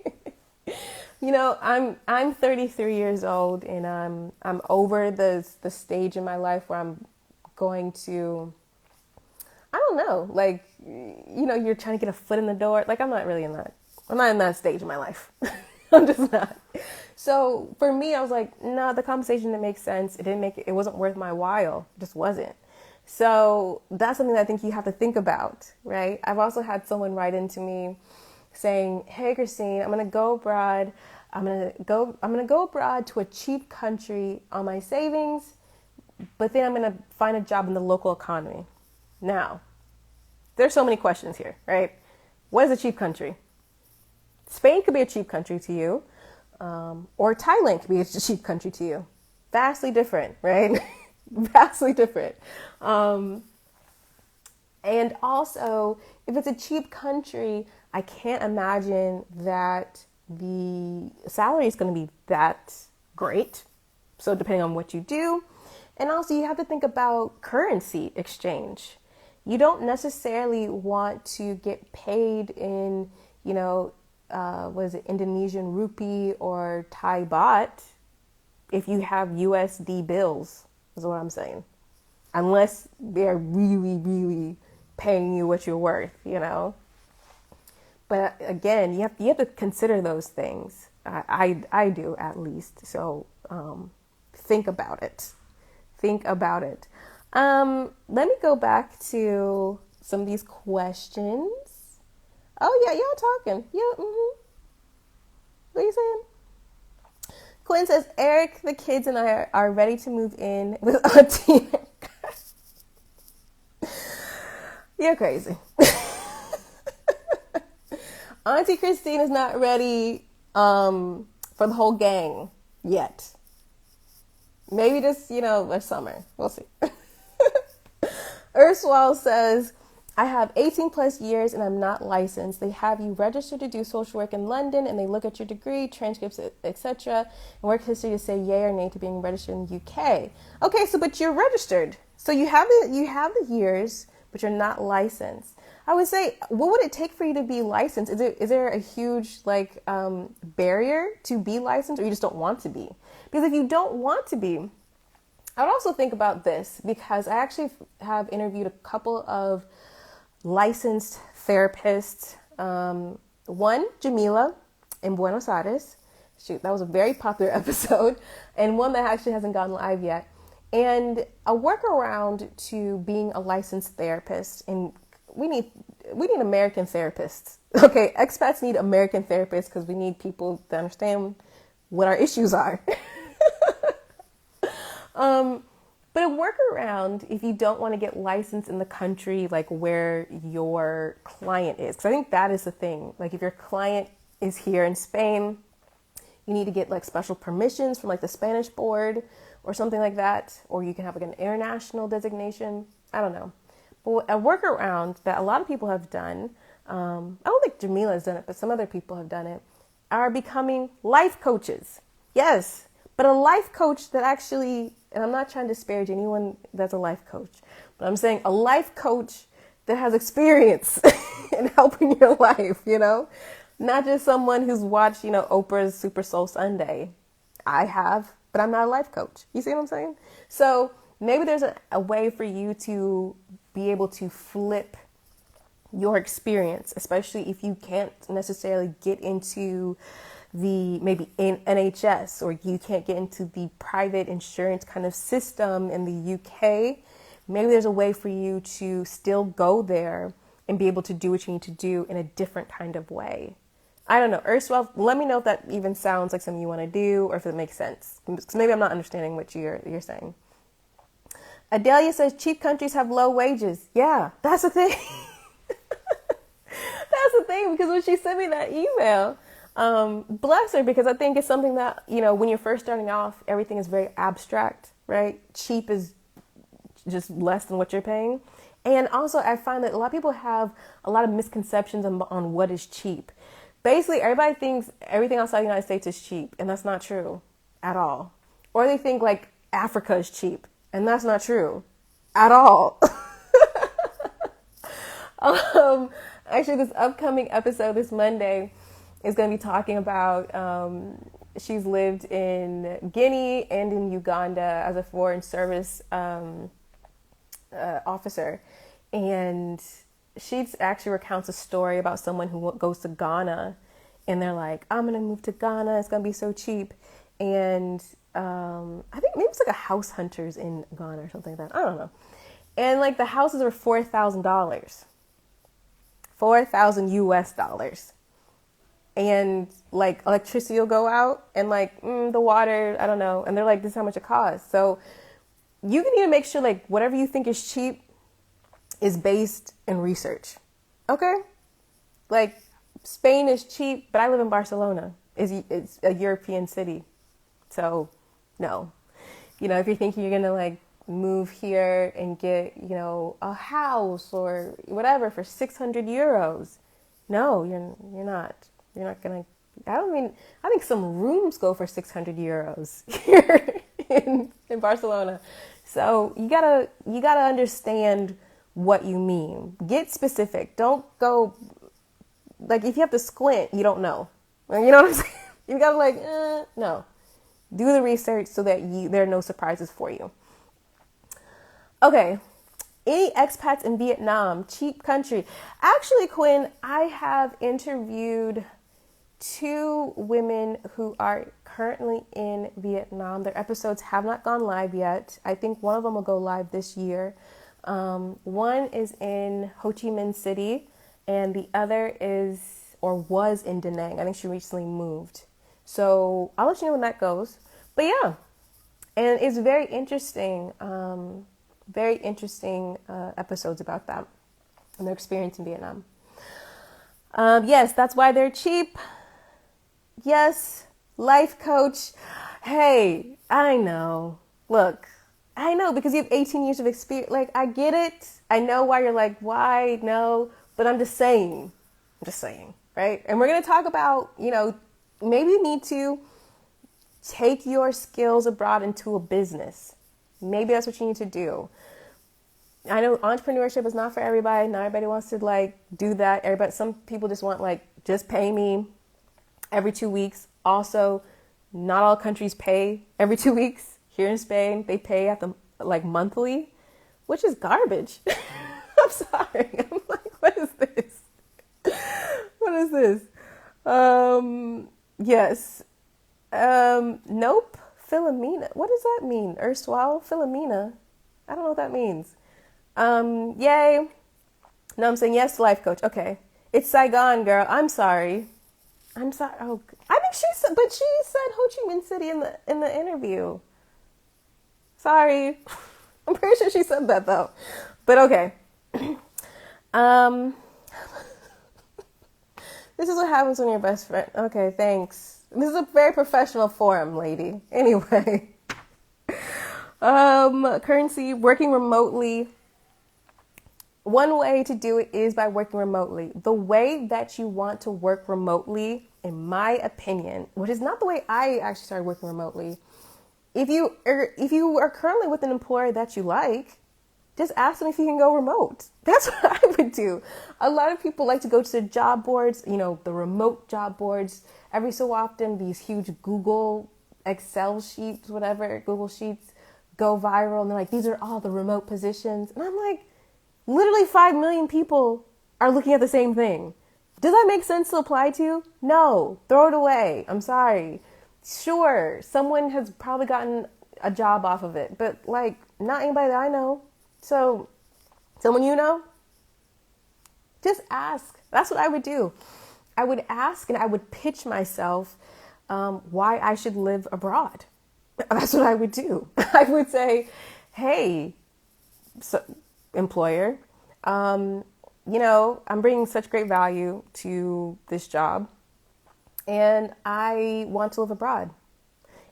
[SPEAKER 1] I'm 33 years old and I'm over the stage in my life where I'm going to, I don't know, you're trying to get a foot in the door. I'm not in that stage in my life. I'm just not. So for me, I was like, no, the compensation didn't make sense. It wasn't worth my while. It just wasn't. So that's something that I think you have to think about, right? I've also had someone write into me saying, hey, Christine, I'm going to go abroad. I'm going to go abroad to a cheap country on my savings, but then I'm going to find a job in the local economy. Now, there's so many questions here, right? What is a cheap country? Spain could be a cheap country to you, or Thailand could be a cheap country to you. Vastly different, right? Vastly different. And also, if it's a cheap country, I can't imagine that the salary is going to be that great. So depending on what you do. And also you have to think about currency exchange. You don't necessarily want to get paid in, Indonesian rupee or Thai baht if you have USD bills, is what I'm saying. Unless they're really, really paying you what you're worth, you know. But again, you have to consider those things. I do, at least. So think about it. Think about it. Let me go back to some of these questions. Oh yeah, y'all talking. Yeah. What are you saying? Quinn says, Eric, the kids, and I are ready to move in with Auntie. You're crazy. Auntie Christine is not ready for the whole gang yet. Maybe just, a summer. We'll see. Urswell says, I have 18 plus years and I'm not licensed. They have you registered to do social work in London and they look at your degree, transcripts, etc. and work history to say yay or nay to being registered in the UK. Okay, but you're registered. So you have the years, but you're not licensed. I would say, what would it take for you to be licensed? Is there a huge barrier to be licensed, or you just don't want to be? Because if you don't want to be, I would also think about this, because I actually have interviewed a couple of licensed therapists. One, Jamila in Buenos Aires. Shoot, that was a very popular episode, and one that actually hasn't gone live yet. And a workaround to being a licensed therapist, and we need American therapists. Okay, expats need American therapists because we need people to understand what our issues are. But a workaround, if you don't want to get licensed in the country, where your client is, because I think that is the thing. If your client is here in Spain, you need to get special permissions from the Spanish board or something like that, or you can have an international designation. I don't know. But a workaround that a lot of people have done, I don't think Jamila has done it, but some other people have done it, are becoming life coaches. Yes, but a life coach that actually, and I'm not trying to disparage anyone that's a life coach, but I'm saying a life coach that has experience in helping your life, not just someone who's watched, Oprah's Super Soul Sunday. I have, but I'm not a life coach. You see what I'm saying? So maybe there's a way for you to be able to flip your experience, especially if you can't necessarily get into the maybe in NHS, or you can't get into the private insurance kind of system in the UK. Maybe there's a way for you to still go there and be able to do what you need to do in a different kind of way. I don't know. Ursula, let me know if that even sounds like something you want to do, or if it makes sense, because maybe I'm not understanding what you're saying. Adelia says cheap countries have low wages. Yeah, that's the thing. That's the thing, because when she sent me that email, bless her, because I think it's something that, when you're first starting off, everything is very abstract, right? Cheap is just less than what you're paying. And also I find that a lot of people have a lot of misconceptions on what is cheap. Basically, everybody thinks everything outside the United States is cheap, and that's not true at all. Or they think Africa is cheap, and that's not true at all. Actually, this upcoming episode this Monday is going to be talking about, she's lived in Guinea and in Uganda as a foreign service officer. And she actually recounts a story about someone who goes to Ghana, and they're like, I'm going to move to Ghana. It's going to be so cheap. And I think maybe it's a house hunters in Ghana or something like that. I don't know. And the houses are $4,000. 4,000 US dollars. And electricity will go out, and the water, I don't know. And they're like, this is how much it costs. So you can even make sure whatever you think is cheap is based in research. Okay? Spain is cheap, but I live in Barcelona. It's a European city. So no, if you're thinking you're going to move here and get, a house or whatever for 600 euros. No, you're not. You're not going to, I think some rooms go for 600 euros here in Barcelona. So you gotta understand what you mean. Get specific. Don't go, if you have to squint, you don't know. You know what I'm saying? You gotta no. Do the research so that there are no surprises for you. Okay, Any expats in Vietnam, cheap country. Actually, Quinn, I have interviewed 2 women who are currently in Vietnam. Their episodes have not gone live yet. I think one of them will go live this year. One is in Ho Chi Minh City, and the other is, or was, in Da Nang. I think she recently moved. So I'll let you know when that goes. But yeah, and it's very interesting episodes about that and their experience in Vietnam. Yes, that's why they're cheap. Yes, life coach. Hey, I know. Look, I know, because you have 18 years of experience. Like, I get it. I know why you're like, why? No, but I'm just saying, right? And we're going to talk about, maybe you need to take your skills abroad into a business. Maybe that's what you need to do. I know entrepreneurship is not for everybody. Not everybody wants to do that. Some people just want just pay me every 2 weeks. Also, not all countries pay every 2 weeks. Here in Spain, they pay at the monthly, which is garbage. I'm sorry. I'm like, what is this? What is this? Yes. Nope. Philomena. What does that mean? Erstwhile? Philomena. I don't know what that means. Yay. No, I'm saying yes to life coach. Okay. It's Saigon, girl. I'm sorry. Oh, I think she said Ho Chi Minh City in the interview. Sorry. I'm pretty sure she said that though. But okay. This is what happens when you're best friend. Okay, thanks. This is a very professional forum, lady. Anyway. Currency, working remotely. One way to do it is by working remotely. The way that you want to work remotely, in my opinion, which is not the way I actually started working remotely. If you are currently with an employer that you like, just ask them if you can go remote. That's what I would do. A lot of people like to go to the job boards, the remote job boards. Every so often, these huge Google Excel sheets, Google Sheets go viral. And they're like, these are all the remote positions. And I'm like, literally 5 million people are looking at the same thing. Does that make sense to apply to? No. Throw it away. I'm sorry. Sure, someone has probably gotten a job off of it, but not anybody that I know. So, someone just ask. That's what I would do. I would ask and I would pitch myself why I should live abroad. That's what I would do. I would say, hey, employer, I'm bringing such great value to this job, and I want to live abroad.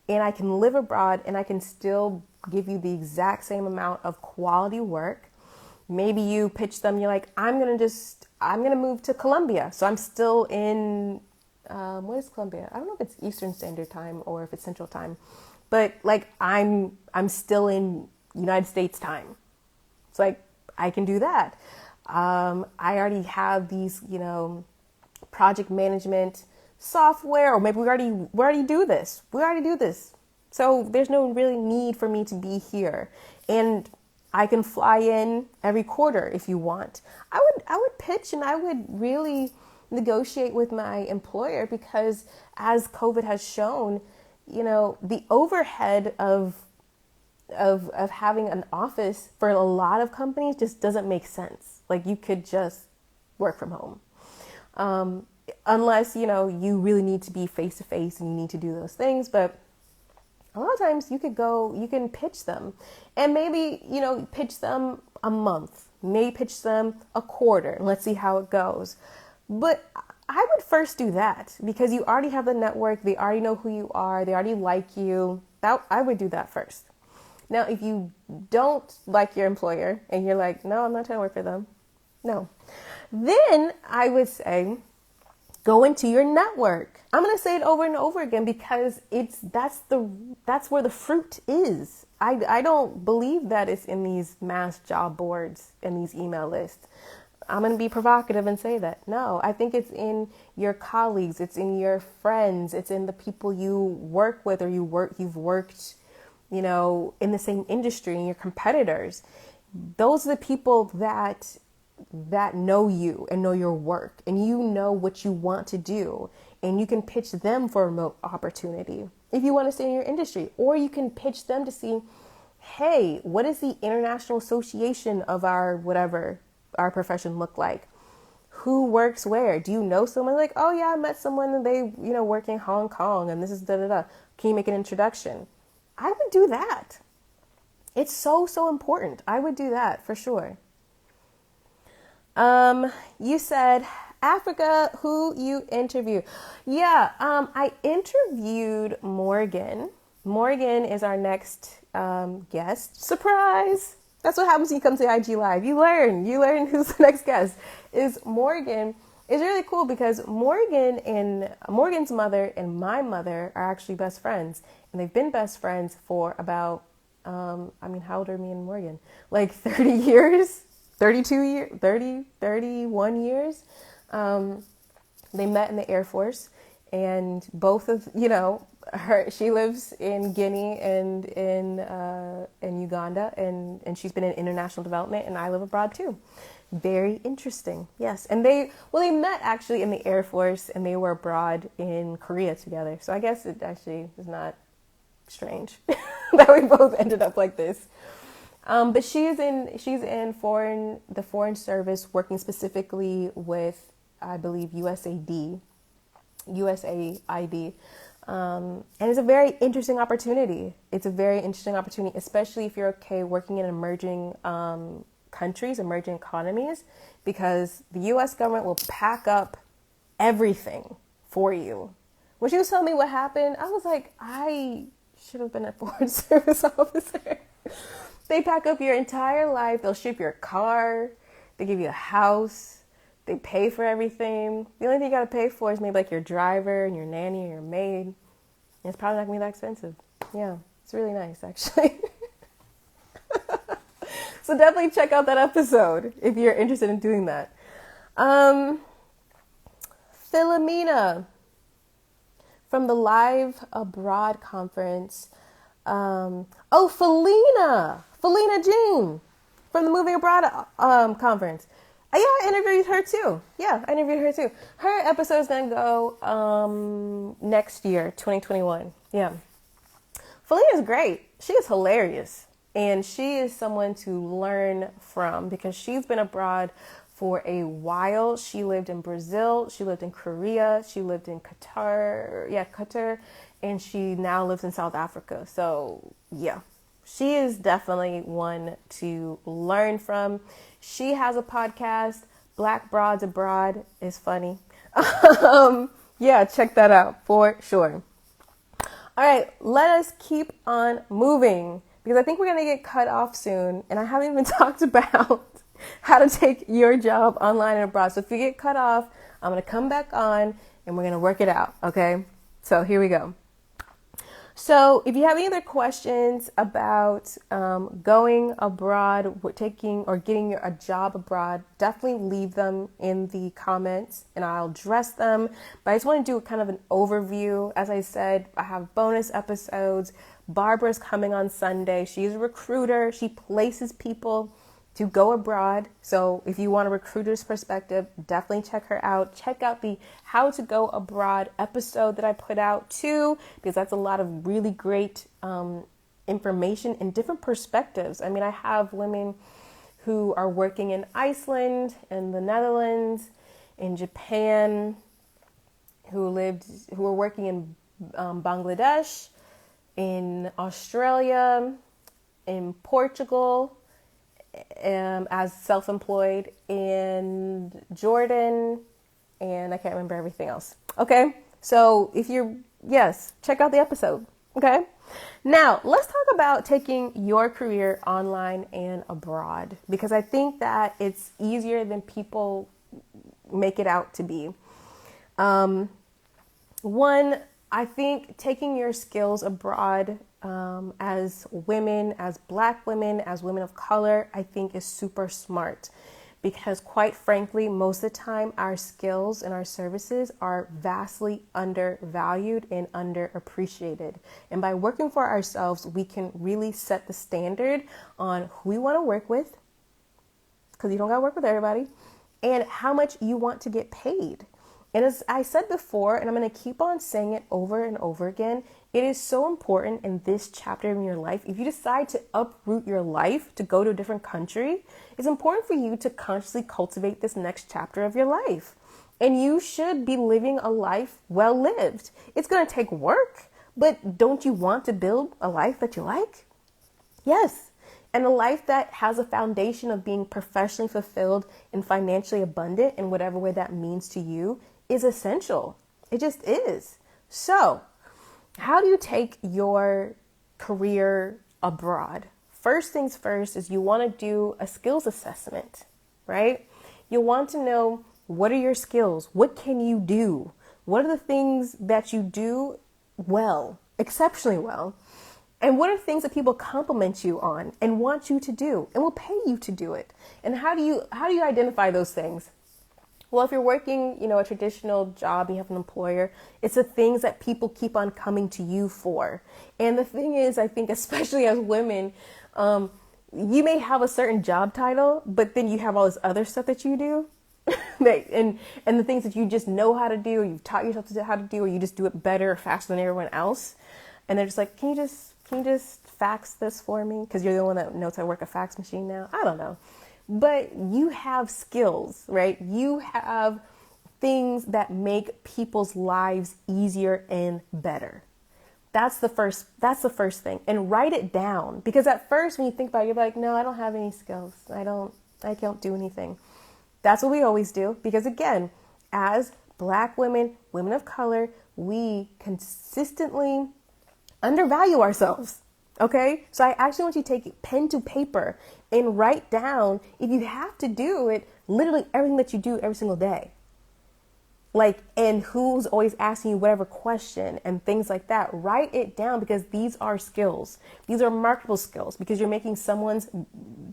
[SPEAKER 1] And I can live abroad and I can still give you the exact same amount of quality work. Maybe you pitch them, you're like, I'm going to move to Colombia. So I'm still in, what is Colombia? I don't know if it's Eastern Standard Time or if it's Central Time, but I'm still in United States time. It's I can do that. I already have these, project management software, or maybe we already do this. So there's no really need for me to be here. And I can fly in every quarter if you want. I would pitch and I would really negotiate with my employer, because as COVID has shown, the overhead of having an office for a lot of companies just doesn't make sense. You could just work from home. Unless, you really need to be face to face and you need to do those things. But a lot of times you can pitch them, and maybe, pitch them a month, maybe pitch them a quarter, and let's see how it goes. But I would first do that, because you already have the network. They already know who you are. They already like you. I would do that first. Now, if you don't like your employer and you're like, no, I'm not trying to work for them. No. Then I would say, go into your network. I'm going to say it over and over again, because that's where the fruit is. I don't believe that it's in these mass job boards and these email lists. I'm going to be provocative and say that. No, I think it's in your colleagues. It's in your friends. It's in the people you work with, or you've worked, in the same industry, and your competitors. those are the people that know you and know your work, and you know what you want to do, and you can pitch them for a remote opportunity if you want to stay in your industry, or you can pitch them to see, hey, what is the international association of our whatever our profession look like? Who works where? Do you know someone? Like, oh yeah, I met someone and they, work in Hong Kong and this is da da da. Can you make an introduction? I would do that. It's so, so important. I would do that for sure. You said Africa, who you interview. Yeah, I interviewed Morgan. Morgan is our next guest. Surprise! That's what happens when you come to IG Live. You learn who's the next guest. Morgan is really cool because Morgan's mother and my mother are actually best friends. And they've been best friends for about, how old are me and Morgan? Like 30 years, 32 years, 31 years. They met in the Air Force, and both of, she lives in Guinea and in Uganda, and she's been in international development, and I live abroad too. Very interesting. Yes. And they met actually in the Air Force, and they were abroad in Korea together. So I guess it actually is not strange that we both ended up like this. But she's in the foreign service, working specifically with, I believe, USAID. And it's a very interesting opportunity. Especially if you're okay working in emerging countries, emerging economies, because the U.S. government will pack up everything for you. When she was telling me what happened, I was like, I should have been a foreign service officer. They pack up your entire life. They'll ship your car. They give you a house. They pay for everything. The only thing you got to pay for is maybe like your driver and your nanny and your maid. And it's probably not going to be that expensive. Yeah, it's really nice, actually. So definitely check out that episode if you're interested in doing that. Philomena from the Live Abroad conference. Felina Jean from the Moving Abroad conference. Yeah, I interviewed her too. Her episode is going to go next year, 2021. Yeah. Felina's great. She is hilarious. And she is someone to learn from because she's been abroad for a while. She lived in Brazil. She lived in Korea. She lived in Qatar. And she now lives in South Africa. So, yeah. She is definitely one to learn from. She has a podcast, Black Broads Abroad. It's funny. Yeah, check that out for sure. All right, let us keep on moving because I think we're going to get cut off soon. And I haven't even talked about how to take your job online and abroad. So if you get cut off, I'm going to come back on and we're going to work it out. Okay, so here we go. So if you have any other questions about going abroad, taking or getting a job abroad, definitely leave them in the comments and I'll address them. But I just want to do kind of an overview. As I said, I have bonus episodes. Barbara's coming on Sunday. She's a recruiter. She places people to go abroad. So if you want a recruiter's perspective, definitely check her out. Check out the How to Go Abroad episode that I put out too, because that's a lot of really great information and different perspectives. I mean, I have women who are working in Iceland, in the Netherlands, in Japan, who are working in Bangladesh, in Australia, in Portugal, as self-employed, in Jordan, and I can't remember everything else. Okay, so check out the episode. Okay, now let's talk about taking your career online and abroad, because I think that it's easier than people make it out to be. One, I think taking your skills abroad as women, as Black women, as women of color, I think is super smart because quite frankly, most of the time our skills and our services are vastly undervalued and underappreciated. And by working for ourselves, we can really set the standard on who we want to work with, because you don't got to work with everybody, and how much you want to get paid. And as I said before, and I'm going to keep on saying it over and over again, it is so important in this chapter in your life. If you decide to uproot your life to go to a different country, it's important for you to consciously cultivate this next chapter of your life. And you should be living a life well lived. It's going to take work, but don't you want to build a life that you like? Yes. And a life that has a foundation of being professionally fulfilled and financially abundant in whatever way that means to you is essential. It just is. So, how do you take your career abroad? First things first is you want to do a skills assessment, right? You want to know, what are your skills? What can you do? What are the things that you do well, exceptionally well? And what are things that people compliment you on and want you to do and will pay you to do it? And how do you identify those things? Well, if you're working, a traditional job, you have an employer, it's the things that people keep on coming to you for. And the thing is, I think, especially as women, you may have a certain job title, but then you have all this other stuff that you do. and the things that you just know how to do, or you've taught yourself how to do, or you just do it better or faster than everyone else. And they're just like, can you just fax this for me? Because you're the one that knows how to work a fax machine now. I don't know. But you have skills, right? You have things that make people's lives easier and better. That's the first thing. And write it down. Because at first when you think about it, you're like, no, I don't have any skills. I can't do anything. That's what we always do. Because again, as Black women, women of color, we consistently undervalue ourselves. Okay, so I actually want you to take pen to paper and write down, if you have to do it, literally everything that you do every single day. And who's always asking you whatever question and things like that. Write it down, because these are skills. These are marketable skills, because you're making someone's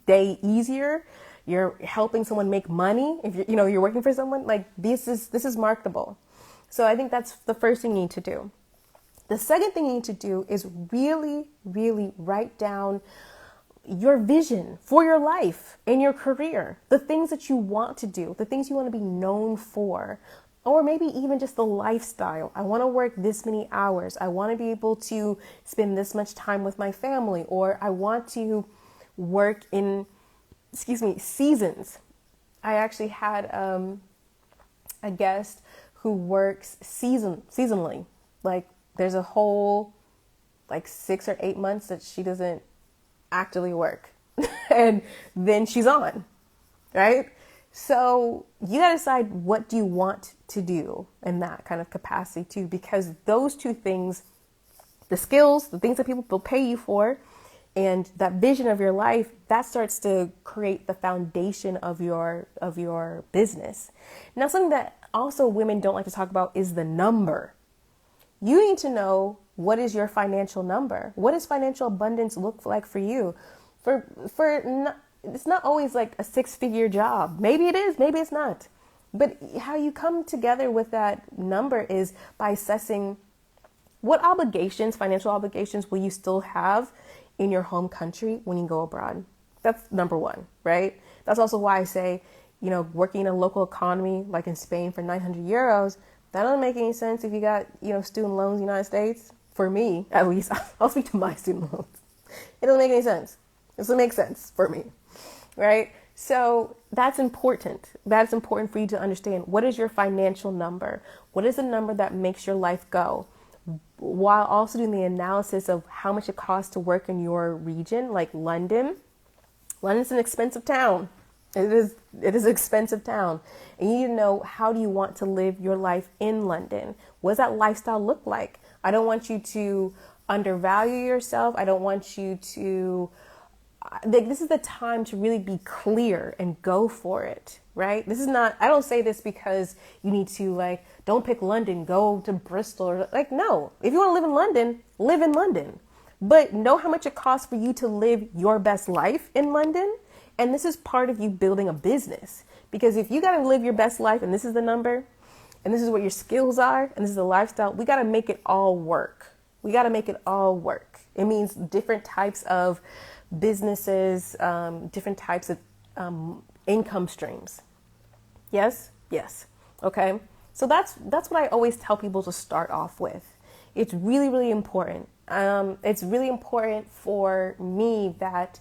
[SPEAKER 1] day easier. You're helping someone make money. If you're working for someone, this is marketable. So I think that's the first thing you need to do. The second thing you need to do is really, really write down your vision for your life and your career, the things that you want to do, the things you want to be known for, or maybe even just the lifestyle. I want to work this many hours. I want to be able to spend this much time with my family, or I want to work in, seasons. I actually had a guest who works seasonally, there's a whole 6 or 8 months that she doesn't actively work and then she's on, right? So you gotta decide, what do you want to do in that kind of capacity too, because those two things, the skills, the things that people will pay you for, and that vision of your life, that starts to create the foundation of your business. Now, something that also women don't like to talk about is the number. You need to know, what is your financial number? What does financial abundance look like for you? It's not always like a 6-figure job. Maybe it is, maybe it's not. But how you come together with that number is by assessing what financial obligations will you still have in your home country when you go abroad. That's number one, right? That's also why I say, working in a local economy, like in Spain for 900 euros, that doesn't make any sense if you got, student loans in the United States. For me, at least, I'll speak to my student loans. It doesn't make any sense. It doesn't make sense for me, right? So that's important. That's important for you to understand. What is your financial number? What is the number that makes your life go? While also doing the analysis of how much it costs to work in your region, like London. London's an expensive town. It is an expensive town. And you need to know, how do you want to live your life in London? What does that lifestyle look like? I don't want you to undervalue yourself. I don't want you to, this is the time to really be clear and go for it, right? I don't say this because you need to don't pick London, go to Bristol, or no. If you want to live in London, live in London. But know how much it costs for you to live your best life in London. And this is part of you building a business. Because if you got to live your best life, and this is the number, and this is what your skills are, and this is the lifestyle, we got to make it all work. We got to make it all work. It means different types of businesses, different types of income streams. Yes? Yes. Okay. So that's what I always tell people to start off with. It's really, really important. It's really important for me that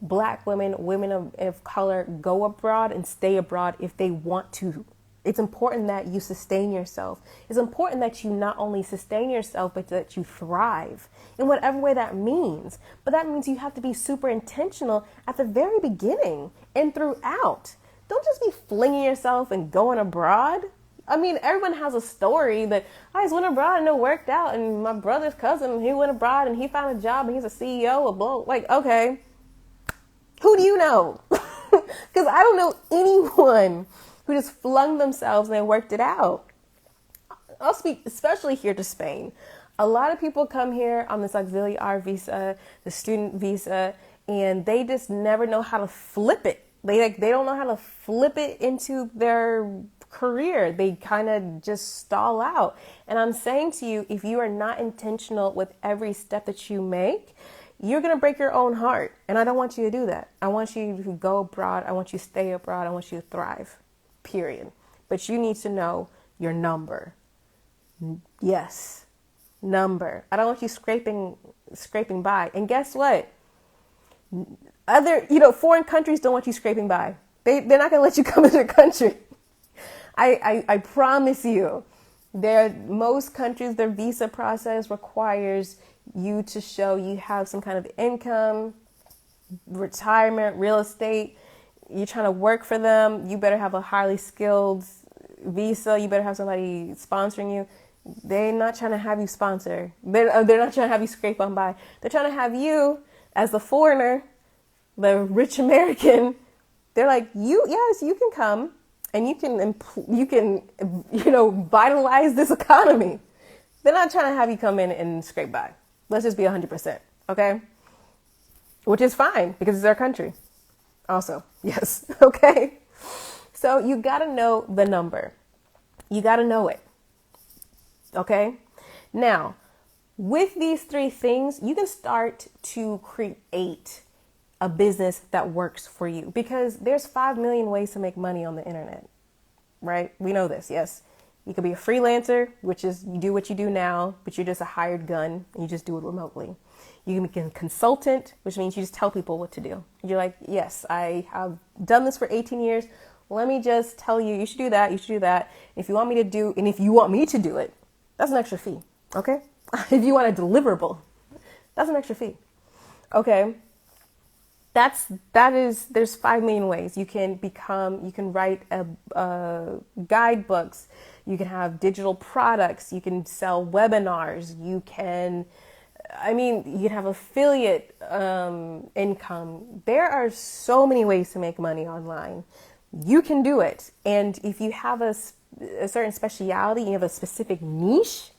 [SPEAKER 1] Black women, women of color go abroad and stay abroad if they want to. It's important that you sustain yourself. It's important that you not only sustain yourself, but that you thrive in whatever way that means. But that means you have to be super intentional at the very beginning and throughout. Don't just be flinging yourself and going abroad. I mean, everyone has a story that I just went abroad and it worked out. And my brother's cousin, he went abroad and he found a job and he's a CEO of blah. Like, okay, who do you know? Because I don't know anyone who just flung themselves and they worked it out. I'll speak especially here to Spain. A lot of people come here on this auxiliary visa, the student visa, and they just never know how to flip it. They don't know how to flip it into their career. They kind of just stall out. And I'm saying to you, if you are not intentional with every step that you make, you're going to break your own heart. And I don't want you to do that. I want you to go abroad. I want you to stay abroad. I want you to thrive, period. But you need to know your number. Yes, number. I don't want you scraping by. And guess what? Foreign countries don't want you scraping by. They're not going to let you come into the country. I promise you. Most countries, their visa process requires you to show you have some kind of income, retirement, real estate. You're trying to work for them. You better have a highly skilled visa. You better have somebody sponsoring you. They're not trying to have you sponsor. They're not trying to have you scrape on by. They're trying to have you as the foreigner, the rich American. They're like, yes, you can come and you can vitalize this economy. They're not trying to have you come in and scrape by. Let's just be 100%. Okay. Which is fine because it's their country. Also, yes. Okay. So you got to know the number. You got to know it. Okay. Now, with these three things, you can start to create a business that works for you because there's 5 million ways to make money on the internet, right? We know this. Yes. You could be a freelancer, which is you do what you do now, but you're just a hired gun and you just do it remotely. You can be a consultant, which means you just tell people what to do. You're like, yes, I have done this for 18 years. Let me just tell you, you should do that. You should do that. If you want me to do it, that's an extra fee. Okay. If you want a deliverable, that's an extra fee. Okay. There's 5 million ways you can write guidebooks. You can have digital products. You can sell webinars. You can have affiliate income. There are so many ways to make money online. You can do it. And if you have a certain speciality, you have a specific niche,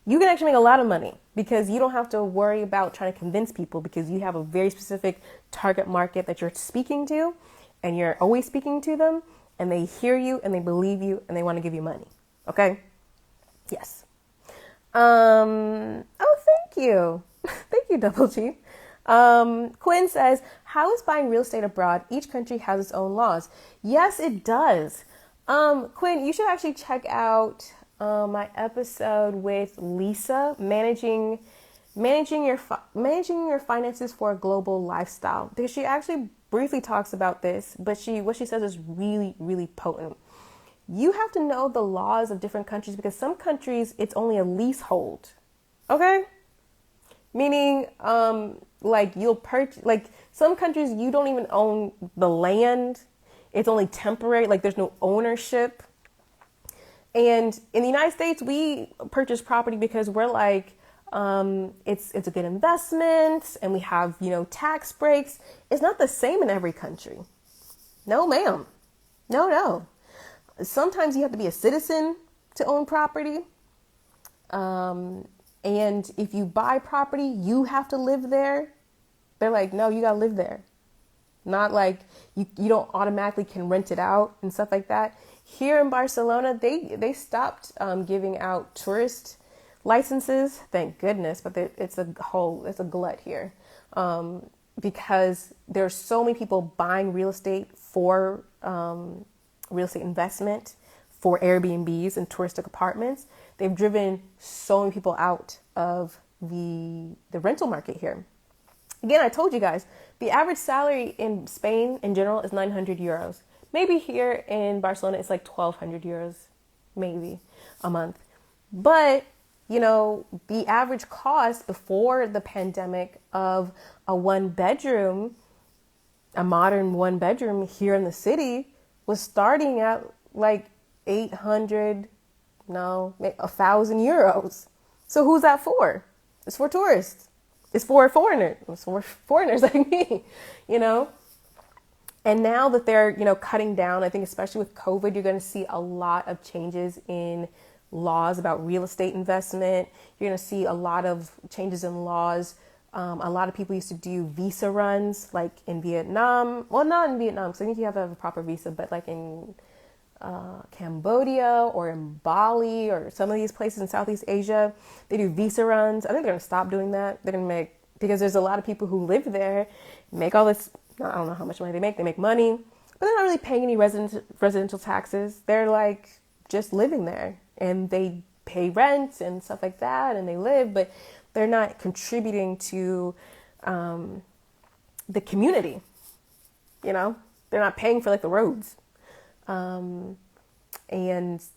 [SPEAKER 1] you can actually make a lot of money because you don't have to worry about trying to convince people because you have a very specific target market that you're speaking to and you're always speaking to them and they hear you and they believe you and they want to give you money. Okay? Yes. Thank you. Thank you, Double G. Quinn says, how is buying real estate abroad? Each country has its own laws. Yes, it does. Quinn, you should actually check out my episode with Lisa, managing your finances for a global lifestyle. She actually briefly talks about this, but what she says is really, really potent. You have to know the laws of different countries because some countries it's only a leasehold. Okay? Meaning, you'll purchase, some countries you don't even own the land. It's only temporary, there's no ownership. And in the United States, we purchase property because we're it's a good investment and we have, tax breaks. It's not the same in every country. No, ma'am. No. Sometimes you have to be a citizen to own property. And if you buy property, you have to live there. They're like, no, you got to live there. Not like you don't automatically can rent it out and stuff like that. Here in Barcelona, they stopped giving out tourist licenses. Thank goodness. But it's a glut here because there's so many people buying real estate for real estate investment, for Airbnbs and touristic apartments. They've driven so many people out of the rental market here. Again, I told you guys, the average salary in Spain in general is 900 euros. Maybe here in Barcelona, it's like 1,200 euros, maybe a month. But, you know, the average cost before the pandemic of a one bedroom, a modern one bedroom here in the city was starting at like 1,000 euros. So who's that for? It's for tourists. It's for foreigners. It's for foreigners like me, you know? And now that they're, you know, cutting down, I think especially with COVID, you're going to see a lot of changes in laws about real estate investment. You're going to see a lot of changes in laws. A lot of people used to do visa runs, like in Vietnam. Well, not in Vietnam, because I think you have to have a proper visa, but like in Cambodia or in Bali or some of these places in Southeast Asia, they do visa runs. I think they're going to stop doing that. They're going to because there's a lot of people who live there, make all this, I don't know how much money they make money, but they're not really paying any residential taxes. They're like just living there and they pay rent and stuff like that and they live, but they're not contributing to the community, you know? They're not paying for like the roads. And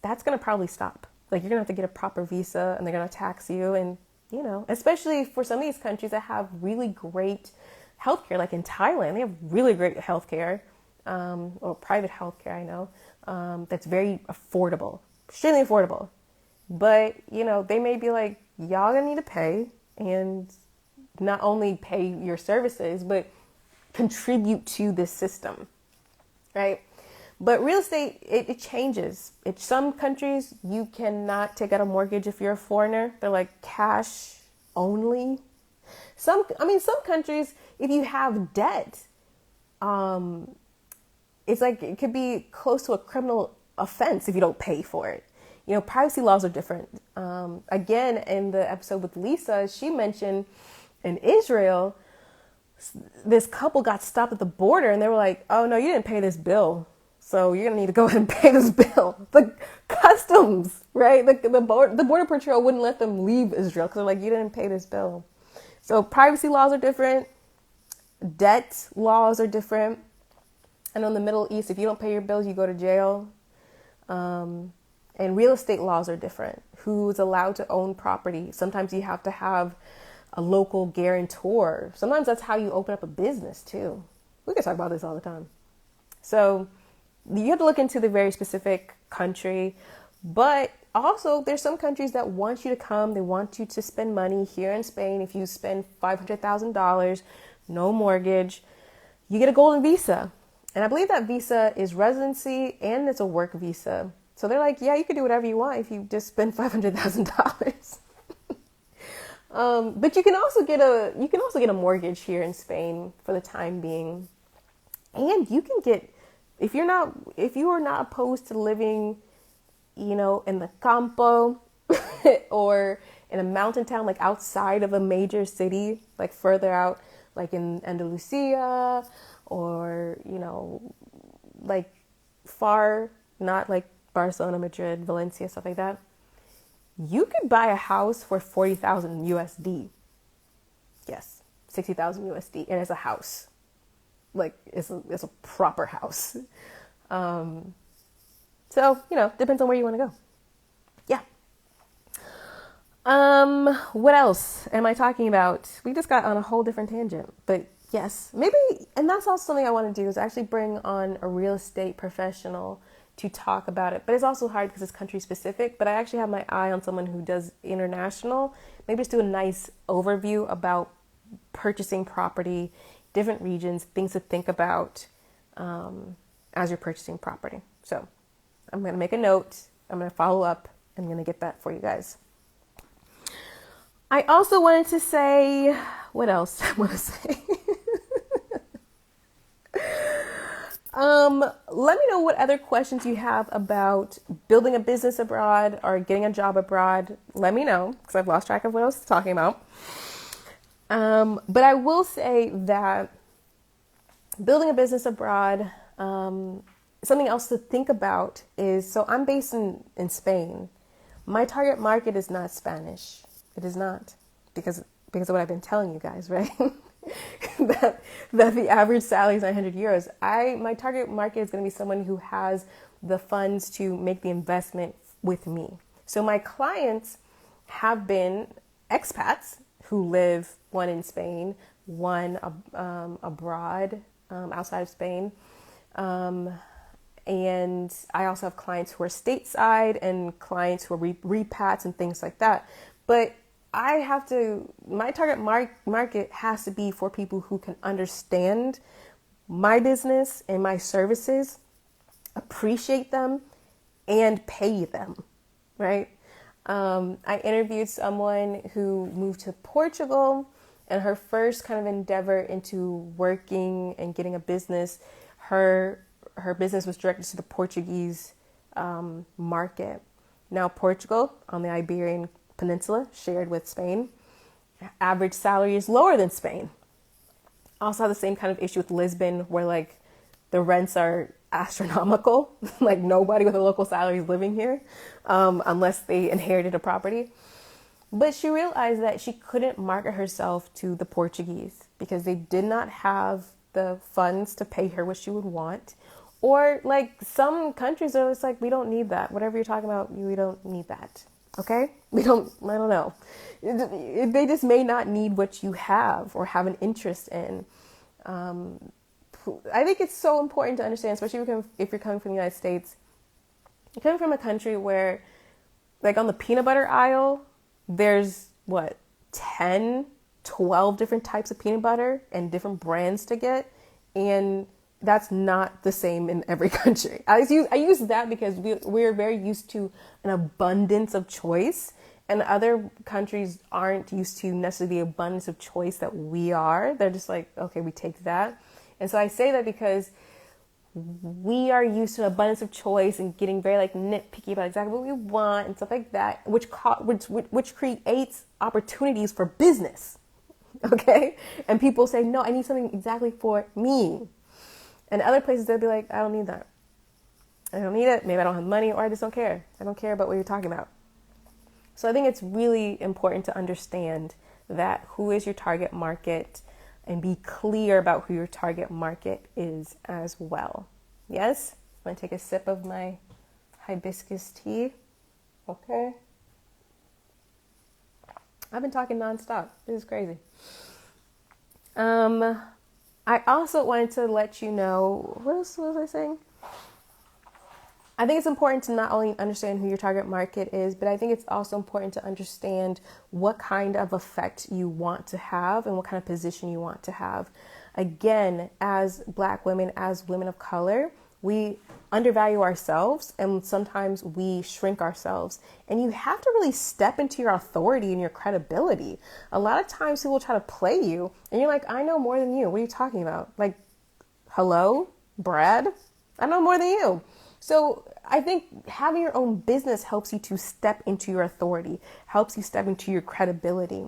[SPEAKER 1] that's going to probably stop. Like you're going to have to get a proper visa and they're going to tax you. And, you know, especially for some of these countries that have really great healthcare, like in Thailand, they have really great healthcare, or private healthcare, I know, that's very affordable, extremely affordable. But, you know, they may be like, y'all gonna need to pay and not only pay your services, but contribute to this system, right? But real estate, it changes. In some countries, you cannot take out a mortgage if you're a foreigner. They're like cash only. Some countries, if you have debt, it's like it could be close to a criminal offense if you don't pay for it. You know, privacy laws are different. Again, in the episode with Lisa, she mentioned in Israel, this couple got stopped at the border and they were like, oh no, you didn't pay this bill. So you're going to need to go ahead and pay this bill. The customs, right? The border patrol wouldn't let them leave Israel because they're like, you didn't pay this bill. So privacy laws are different. Debt laws are different. And in the Middle East, if you don't pay your bills, you go to jail. And real estate laws are different. Who's allowed to own property? Sometimes you have to have a local guarantor. Sometimes that's how you open up a business too. We can talk about this all the time. So you have to look into the very specific country, but also there's some countries that want you to come. They want you to spend money. Here in Spain, if you spend $500,000, no mortgage, you get a golden visa. And I believe that visa is residency and it's a work visa. So they're like, yeah, you can do whatever you want if you just spend $500,000. But you can also get a mortgage here in Spain for the time being. And you can get, if you are not opposed to living, you know, in the campo or in a mountain town, like outside of a major city, like further out, like in Andalusia or, you know, like far, not like Barcelona, Madrid, Valencia, stuff like that. You could buy a house for 40,000 USD. Yes, 60,000 USD, and it's a house. Like it's a proper house. So, you know, depends on where you want to go. Yeah. What else am I talking about? We just got on a whole different tangent, but yes, maybe, and that's also something I want to do is actually bring on a real estate professional to talk about it. But it's also hard because it's country specific, but I actually have my eye on someone who does international. Maybe just do a nice overview about purchasing property, different regions, things to think about as you're purchasing property. So I'm going to make a note. I'm going to follow up. I'm going to get that for you guys. I also wanted to say, what else I want to say? Let me know what other questions you have about building a business abroad or getting a job abroad. Let me know because I've lost track of what I was talking about. But I will say that building a business abroad, Something else to think about is, so I'm based in Spain. My target market is not Spanish. It is not, because of what I've been telling you guys, right? that the average salary is 900 euros. My target market is going to be someone who has the funds to make the investment with me. So my clients have been expats who live, one in Spain, one abroad, outside of Spain. And I also have clients who are stateside and clients who are repats and things like that. But my target market has to be for people who can understand my business and my services, appreciate them, and pay them, right? I interviewed someone who moved to Portugal, and her first kind of endeavor into working and getting a business, her business was directed to the Portuguese market. Now, Portugal on the Iberian Peninsula, shared with Spain, average salary is lower than Spain. Also have the same kind of issue with Lisbon, where like the rents are astronomical. Like nobody with a local salary is living here, unless they inherited a property. But she realized that she couldn't market herself to the Portuguese because they did not have the funds to pay her what she would want. Or like some countries are just like, we don't need that. Whatever you're talking about, we don't need that. Okay? I don't know. They just may not need what you have or have an interest in. I think it's so important to understand, especially if you're coming from the United States. You're coming from a country where, like on the peanut butter aisle, there's 10, 12 different types of peanut butter and different brands to get. And that's not the same in every country. I use that because we're very used to an abundance of choice, and other countries aren't used to necessarily the abundance of choice that we are. They're just like, okay, we take that. And so I say that because we are used to an abundance of choice and getting very like nitpicky about exactly what we want and stuff like that, which creates opportunities for business. Okay? And people say, no, I need something exactly for me. And other places, they'll be like, I don't need that. I don't need it. Maybe I don't have money, or I just don't care. I don't care about what you're talking about. So I think it's really important to understand that who is your target market and be clear about who your target market is as well. Yes? I'm going to take a sip of my hibiscus tea. Okay. I've been talking nonstop. This is crazy. I also wanted to let you know, what else was I saying? I think it's important to not only understand who your target market is, but I think it's also important to understand what kind of effect you want to have and what kind of position you want to have. Again, as Black women, as women of color, we undervalue ourselves and sometimes we shrink ourselves. And you have to really step into your authority and your credibility. A lot of times people try to play you and you're like, I know more than you. What are you talking about? Like, hello, Brad? I know more than you. So I think having your own business helps you to step into your authority, helps you step into your credibility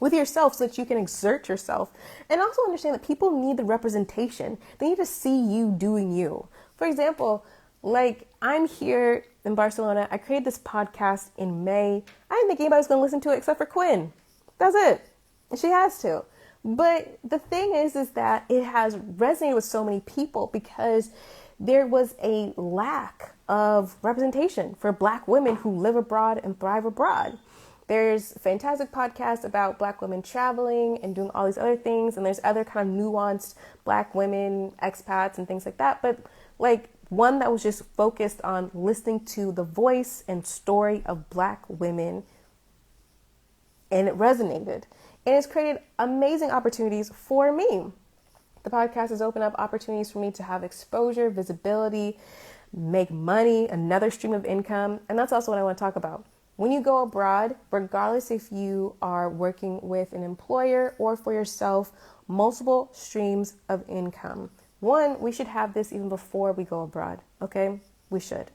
[SPEAKER 1] with yourself so that you can exert yourself, and also understand that people need the representation. They need to see you doing you. For example, like I'm here in Barcelona. I created this podcast in May. I didn't think anybody was going to listen to it except for Quinn. That's it. And she has to. But the thing is that it has resonated with so many people because there was a lack of representation for Black women who live abroad and thrive abroad. There's fantastic podcasts about Black women traveling and doing all these other things. And there's other kind of nuanced Black women, expats and things like that. But like one that was just focused on listening to the voice and story of Black women. And it resonated. And it's created amazing opportunities for me. The podcast has opened up opportunities for me to have exposure, visibility, make money, another stream of income. And that's also what I want to talk about. When you go abroad, regardless if you are working with an employer or for yourself, multiple streams of income. One, we should have this even before we go abroad. Okay? We should.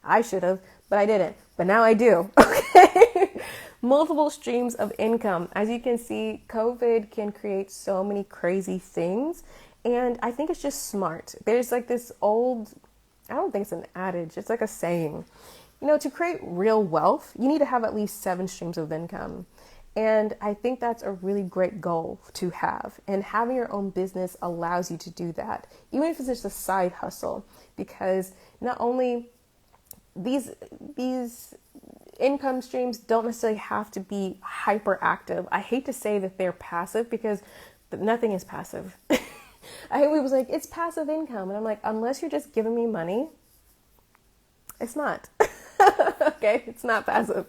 [SPEAKER 1] I should have, but I didn't. But now I do. Okay? Multiple streams of income. As you can see, COVID can create so many crazy things. And I think it's just smart. There's like this old, I don't think it's an adage, it's like a saying. To create real wealth, you need to have at least 7 streams of income. And I think that's a really great goal to have. And having your own business allows you to do that, even if it's just a side hustle, because not only these income streams don't necessarily have to be hyperactive. I hate to say that they're passive because nothing is passive. I hate when people say, like, it's passive income. And I'm like, unless you're just giving me money, it's not. Okay, it's not passive.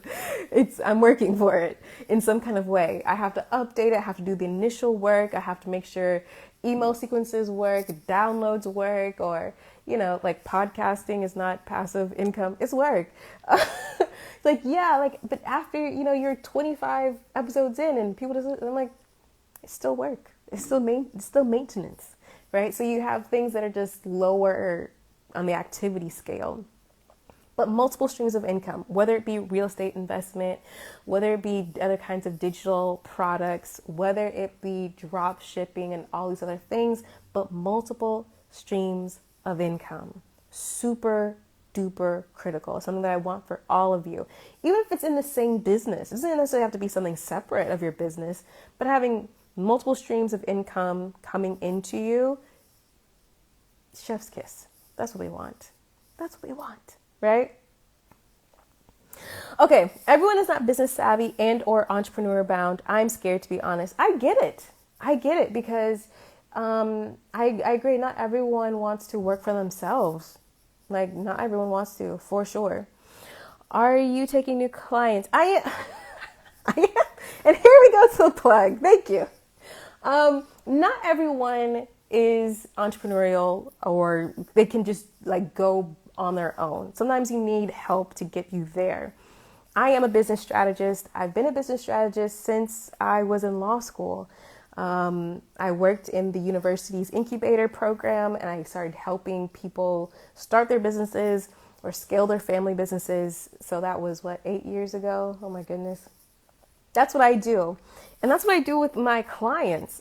[SPEAKER 1] I'm working for it in some kind of way. I have to update it. I have to do the initial work. I have to make sure email sequences work, downloads work, or, like podcasting is not passive income. It's work. But after, you're 25 episodes in and people just, I'm like, it's still work. It's still maintenance, right? So you have things that are just lower on the activity scale. But multiple streams of income, whether it be real estate investment, whether it be other kinds of digital products, whether it be drop shipping and all these other things, but multiple streams of income. Super duper critical. Something that I want for all of you. Even if it's in the same business, it doesn't necessarily have to be something separate of your business, but having multiple streams of income coming into you, chef's kiss. That's what we want. That's what we want. Right? Okay, everyone is not business savvy and or entrepreneur bound. I'm scared, to be honest. I get it because I agree. Not everyone wants to work for themselves. Like, not everyone wants to, for sure. Are you taking new clients? I am. And here we go to the plug. Thank you. Not everyone is entrepreneurial or they can just like go on their own. Sometimes you need help to get you there. I am a business strategist. I've been a business strategist since I was in law school. I worked in the university's incubator program and I started helping people start their businesses or scale their family businesses. So that was 8 years ago? Oh my goodness. That's what I do. And that's what I do with my clients.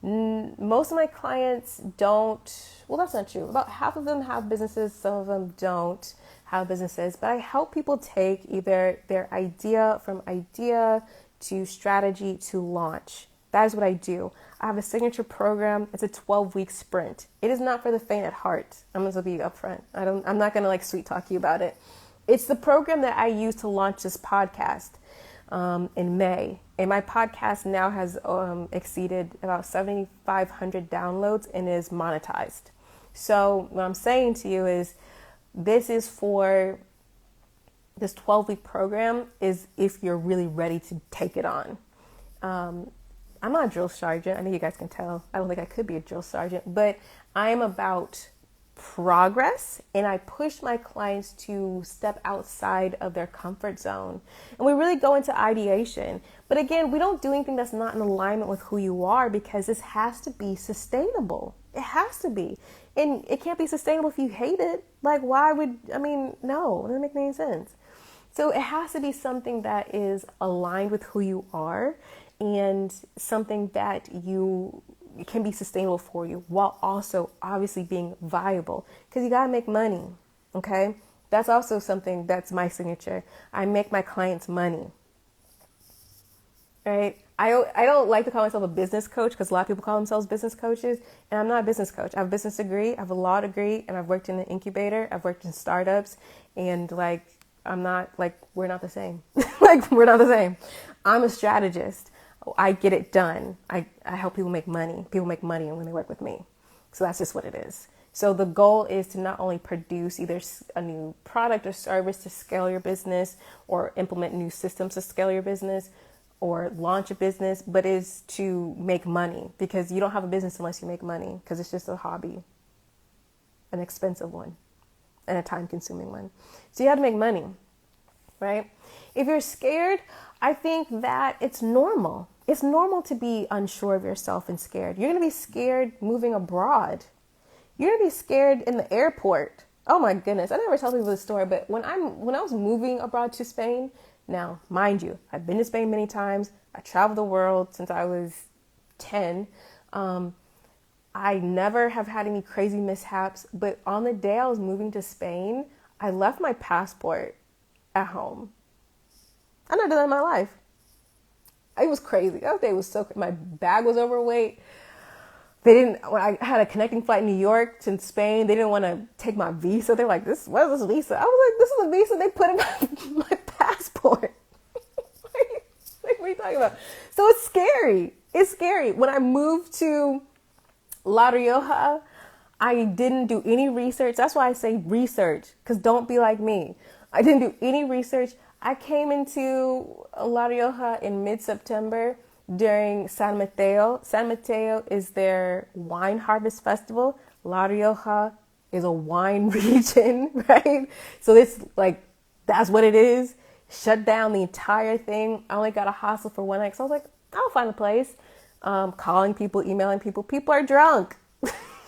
[SPEAKER 1] Most of my clients don't, well, that's not true. About half of them have businesses. Some of them don't have businesses, but I help people take either their idea from idea to strategy to launch. That is what I do. I have a signature program. It's a 12-week sprint. It is not for the faint at heart. I'm going to be upfront. I'm not going to sweet talk you about it. It's the program that I use to launch this podcast in May. And my podcast now has exceeded about 7,500 downloads and is monetized. So what I'm saying to you is this 12-week program is if you're really ready to take it on. I'm not a drill sergeant. I think you guys can tell. I don't think I could be a drill sergeant, but I'm about progress and I push my clients to step outside of their comfort zone. And we really go into ideation. But again, we don't do anything that's not in alignment with who you are because this has to be sustainable. It has to be. And it can't be sustainable if you hate it. No, it doesn't make any sense. So it has to be something that is aligned with who you are and something that it can be sustainable for you while also obviously being viable because you got to make money. Okay. That's also something that's my signature. I make my clients money. Right. I don't like to call myself a business coach because a lot of people call themselves business coaches and I'm not a business coach. I have a business degree. I have a law degree and I've worked in an incubator. I've worked in startups and we're not the same. We're not the same. I'm a strategist. I get it done. I help people make money. People make money when they work with me. So that's just what it is. So the goal is to not only produce either a new product or service to scale your business or implement new systems to scale your business or launch a business, but is to make money because you don't have a business unless you make money because it's just a hobby, an expensive one and a time-consuming one. So you have to make money, right? If you're scared, I think that it's normal. It's normal to be unsure of yourself and scared. You're going to be scared moving abroad. You're going to be scared in the airport. Oh my goodness. I never tell people this story, but when I was moving abroad to Spain, now, mind you, I've been to Spain many times. I traveled the world since I was 10. I never have had any crazy mishaps, but on the day I was moving to Spain, I left my passport at home. I've never done that in my life. It was crazy. That day was so crazy. My bag was overweight. When I had a connecting flight in New York to Spain, they didn't want to take my visa. They're like, what is this visa? I was like, this is a visa they put in my passport. Like, what are you talking about? So it's scary. It's scary. When I moved to La Rioja, I didn't do any research. That's why I say research, because don't be like me. I didn't do any research. I came into La Rioja in mid-September during San Mateo. San Mateo is their wine harvest festival. La Rioja is a wine region, right? So it's like, that's what it is. Shut down the entire thing. I only got a hostel for one night. So I was like, I'll find a place. Calling people, emailing people. People are drunk,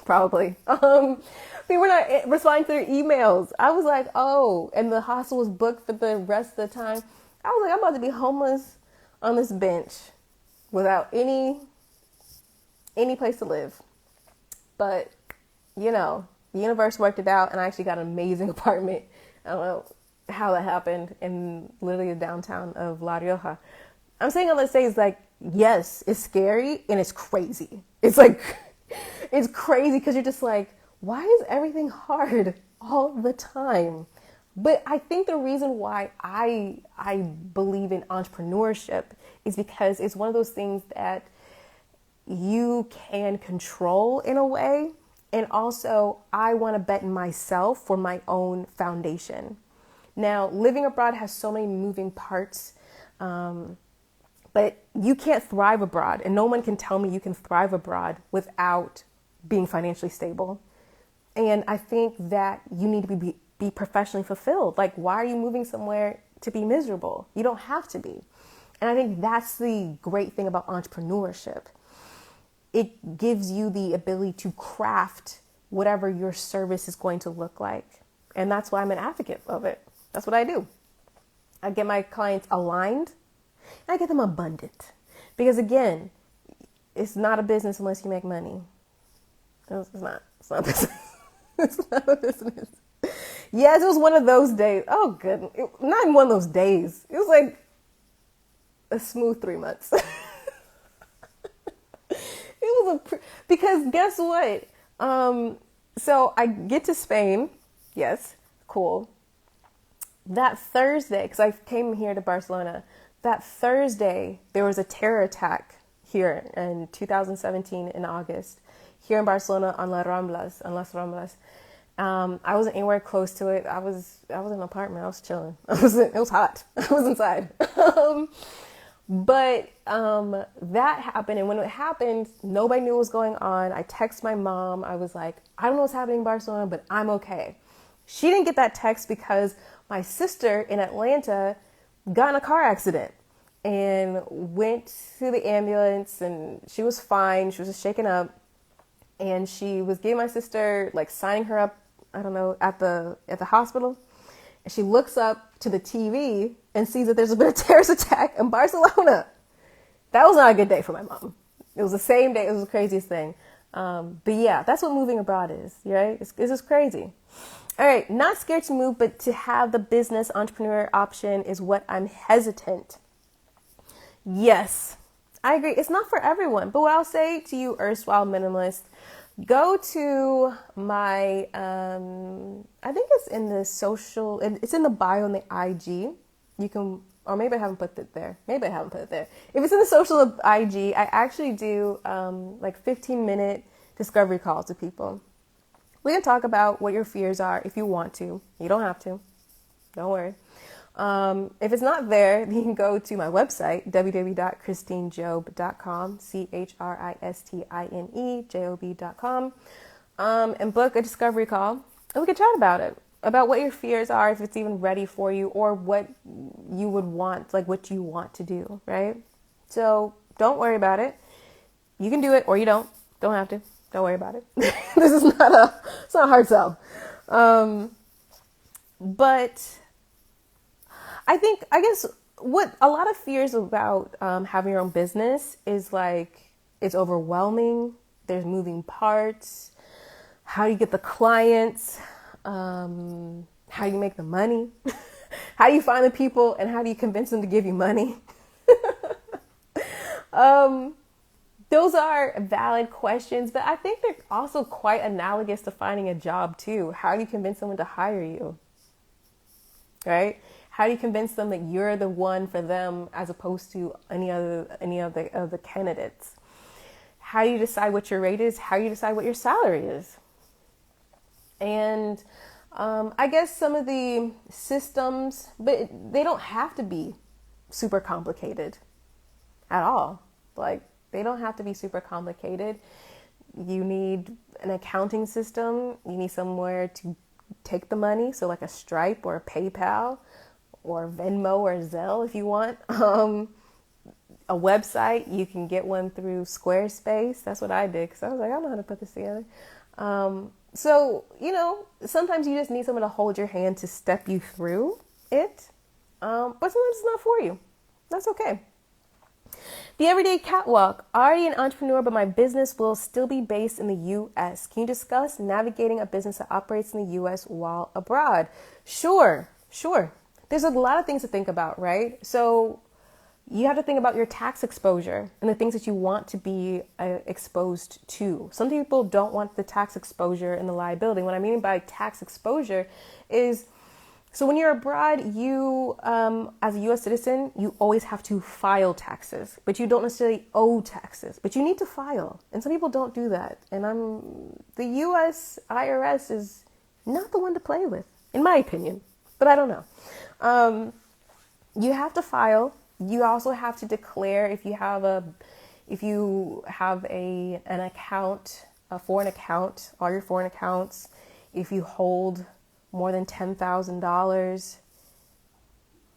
[SPEAKER 1] probably. People are not responding to their emails. I was like, oh, and the hostel was booked for the rest of the time. I was like, I'm about to be homeless on this bench without any place to live. But, the universe worked it out, and I actually got an amazing apartment. I don't know how that happened in literally the downtown of La Rioja. I'm saying all that to say is like, yes, it's scary and it's crazy. It's like, it's crazy because you're just like, why is everything hard all the time? But I think the reason why I believe in entrepreneurship is because it's one of those things that you can control in a way. And also, I want to bet in myself for my own foundation. Now, living abroad has so many moving parts, but you can't thrive abroad. And no one can tell me you can thrive abroad without being financially stable. And I think that you need to be professionally fulfilled. Like, why are you moving somewhere to be miserable? You don't have to be. And I think that's the great thing about entrepreneurship. It gives you the ability to craft whatever your service is going to look like. And that's why I'm an advocate of it. That's what I do. I get my clients aligned and I get them abundant. Because again, it's not a business unless you make money. It's not a business. It's not a business. Yes, it was one of those days. Oh, goodness. Not even one of those days. It was like a smooth 3 months. Because guess what? So I get to Spain. Yes, cool. That Thursday, because I came here to Barcelona, that Thursday, there was a terror attack here in 2017 in August, here in Barcelona on Las Ramblas. I wasn't anywhere close to it. I was in an apartment. I was chilling. It was hot. I was inside. But that happened. And when it happened, nobody knew what was going on. I texted my mom. I was like, I don't know what's happening in Barcelona, but I'm okay. She didn't get that text because my sister in Atlanta got in a car accident and went to the ambulance, and she was fine. She was just shaken up, and she was giving my sister, like, signing her up, I don't know, at the hospital. And she looks up to the TV and sees that there's been a terrorist attack in Barcelona. That was not a good day for my mom. It was the same day. It was the craziest thing. But yeah, that's what moving abroad is, right? It's just crazy. All right, not scared to move, but to have the business entrepreneur option is what I'm hesitant. Yes, I agree. It's not for everyone. But what I'll say to you, erstwhile minimalist, go to my, I think it's in the social, it's in the bio on the IG. You can, or maybe I haven't put it there. Maybe I haven't put it there. If it's in the social IG, I actually do like 15-minute discovery calls to people. We can talk about what your fears are if you want to. You don't have to. Don't worry. If it's not there, you can go to my website, www.christinejob.com, ChristineJob.com, and book a discovery call. And we can chat about it, about what your fears are, if it's even ready for you, or what you would want, like what you want to do, right? So don't worry about it. You can do it or you don't. Don't have to. Don't worry about it. This is it's not a hard sell. But I guess what a lot of fears about having your own business is like, it's overwhelming. There's moving parts. How do you get the clients? How do you make the money? How do you find the people, and how do you convince them to give you money? Those are valid questions, but I think they're also quite analogous to finding a job too. How do you convince someone to hire you? Right? How do you convince them that you're the one for them as opposed to any of the candidates? How do you decide what your rate is? How do you decide what your salary is? And I guess some of the systems, but they don't have to be super complicated at all. Like, they don't have to be super complicated. You need an accounting system. You need somewhere to take the money. So like a Stripe or a PayPal or Venmo or Zelle if you want. A website, you can get one through Squarespace. That's what I did because I was like, I don't know how to put this together. So, sometimes you just need someone to hold your hand to step you through it. But sometimes it's not for you. That's okay. The everyday catwalk. Already an entrepreneur, but my business will still be based in the U.S. Can you discuss navigating a business that operates in the U.S. while abroad? Sure. There's a lot of things to think about, right? So you have to think about your tax exposure and the things that you want to be exposed to. Some people don't want the tax exposure and the liability. What I mean by tax exposure is, so when you're abroad, you, as a U.S. citizen, you always have to file taxes, but you don't necessarily owe taxes, but you need to file. And some people don't do that. And the U.S. IRS is not the one to play with, in my opinion, but I don't know. You have to file. You also have to declare if you have an account, a foreign account, all your foreign accounts, if you hold more than $10,000.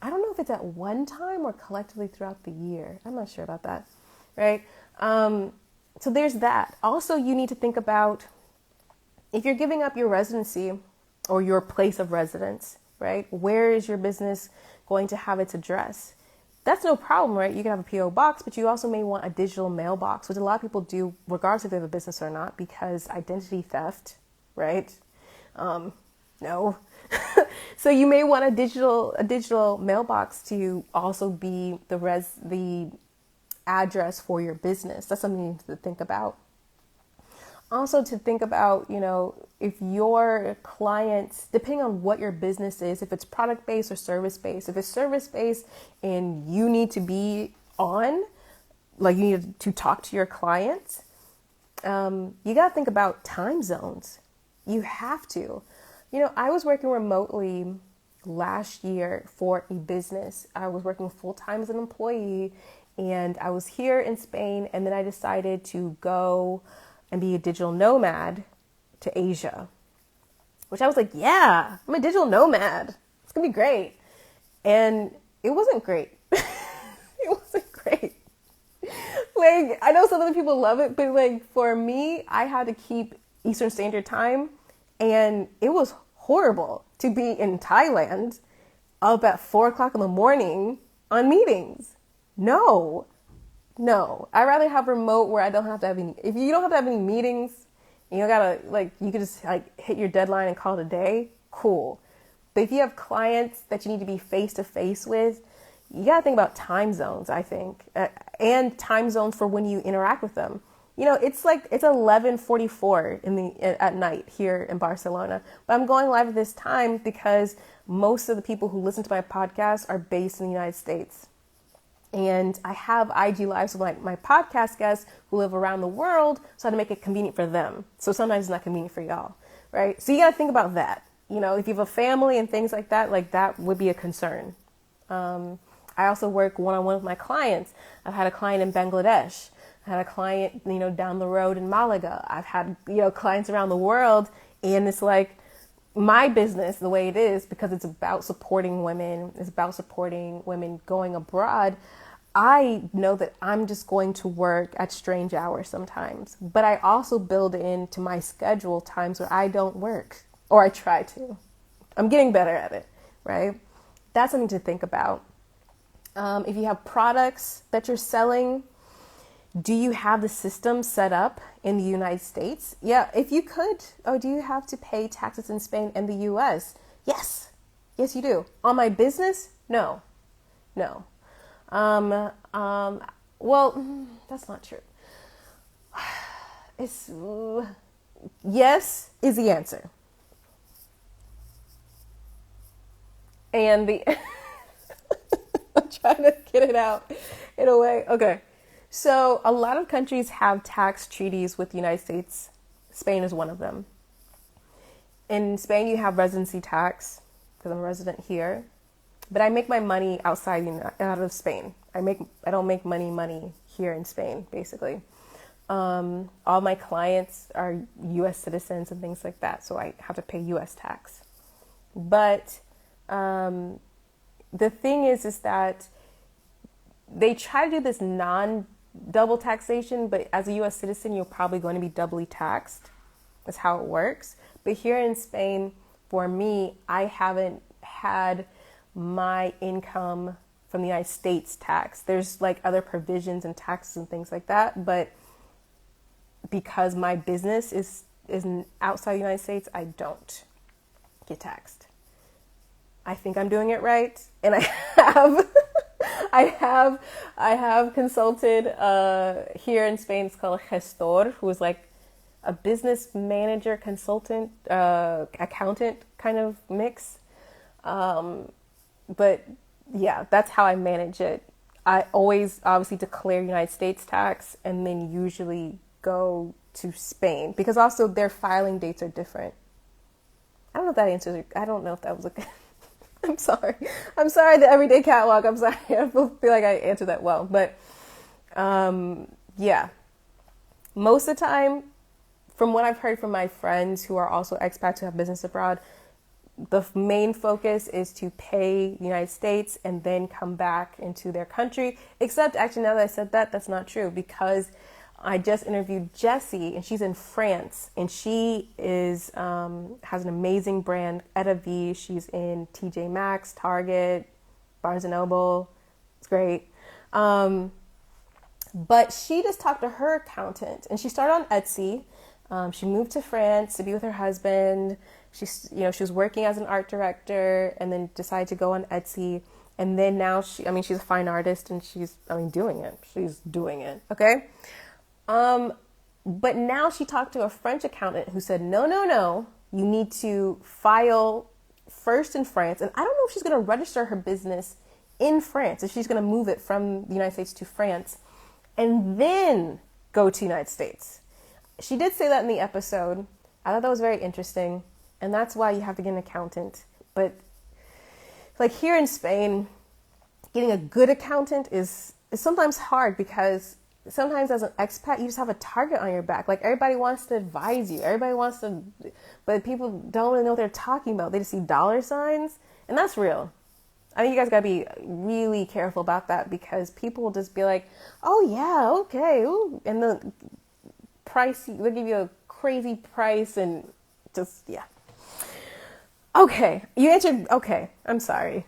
[SPEAKER 1] I don't know if it's at one time or collectively throughout the year. I'm not sure about that, right? So there's that. Also, you need to think about if you're giving up your residency or your place of residence, right? Where is your business going to have its address? That's no problem, right? You can have a P.O. box, but you also may want a digital mailbox, which a lot of people do regardless if they have a business or not, because identity theft, right? No. So you may want a digital mailbox to also be the address for your business. That's something you need to think about. Also to think about, if your clients, depending on what your business is, if it's product-based or service-based, if it's service-based and you need to be on, like you need to talk to your clients, you got to think about time zones. You have to. I was working remotely last year for a business. I was working full-time as an employee, and I was here in Spain, and then I decided to go and be a digital nomad to Asia, which I was like, yeah, I'm a digital nomad. It's going to be great. And it wasn't great. It wasn't great. Like, I know some other people love it, but like for me, I had to keep Eastern Standard Time, and it was horrible to be in Thailand up at 4:00 in the morning on meetings. No. I'd rather have remote where I don't have to have any, if you don't have to have any meetings, you don't gotta, you could just hit your deadline and call it a day, cool. But if you have clients that you need to be face to face with, you gotta think about time zones, I think, and time zones for when you interact with them. It's 11:44 at night here in Barcelona, but I'm going live at this time because most of the people who listen to my podcast are based in the United States. And I have IG lives with my podcast guests who live around the world, so I had to make it convenient for them. So sometimes it's not convenient for y'all, right? So you got to think about that. If you have a family and things like that would be a concern. I also work one-on-one with my clients. I've had a client in Bangladesh. I had a client, down the road in Malaga. I've had, clients around the world, and it's like my business, the way it is, because it's about supporting women, it's about supporting women going abroad. I know that I'm just going to work at strange hours sometimes, but I also build into my schedule times where I don't work, or I try to. I'm getting better at it, right? That's something to think about. If you have products that you're selling, Do you have the system set up in the United States? Yeah, if you could. Oh, do you have to pay taxes in Spain and the US? Yes. Yes, you do. On my business? No. No. Well, that's not true. It's yes is the answer. And the I'm trying to get it out in a way. Okay. So a lot of countries have tax treaties with the United States. Spain is one of them. In Spain, you have residency tax because I'm a resident here, but I make my money out of Spain. I don't make money here in Spain, basically. All my clients are U.S. citizens and things like that, so I have to pay U.S. tax. But the thing is that they try to do this non-double taxation, but as a U.S. citizen, you're probably going to be doubly taxed. That's how it works. But here in Spain, for me, I haven't had my income from the United States tax. There's like other provisions and taxes and things like that, but because my business is outside the United States, I don't get taxed. I think I'm doing it right, and I have I have consulted here in Spain. It's called a gestor, who is like a business manager, consultant, accountant kind of mix. But yeah, that's how I manage it. I always obviously declare United States tax and then usually go to Spain because also their filing dates are different. I don't know if that answers it. I don't know if that was a I'm sorry. I'm sorry, the everyday catwalk. I'm sorry. I feel like I answered that well. But yeah, most of the time, from what I've heard from my friends who are also expats who have business abroad, the main focus is to pay the United States and then come back into their country. Except, actually, now that I said that, that's not true because I just interviewed Jessie, and she's in France, and she is has an amazing brand, Etavi. She's in TJ Maxx, Target, Barnes and Noble. It's great. But she just talked to her accountant, and she started on Etsy. She moved to France to be with her husband. She was working as an art director, and then decided to go on Etsy. And then now she's a fine artist, and she's doing it. She's doing it. Okay. But now she talked to a French accountant who said, no, you need to file first in France. And I don't know if she's going to register her business in France, if she's going to move it from the United States to France and then go to the United States. She did say that in the episode. I thought that was very interesting. And that's why you have to get an accountant. But like here in Spain, getting a good accountant is sometimes hard because sometimes as an expat, you just have a target on your back. Like everybody wants to advise you. But people don't really know what they're talking about. They just see dollar signs. And that's real. I think you guys got to be really careful about that because people will just be like, oh yeah, okay. Ooh. And the price, they'll give you a crazy price and just, yeah. Okay. You answered, okay. I'm sorry.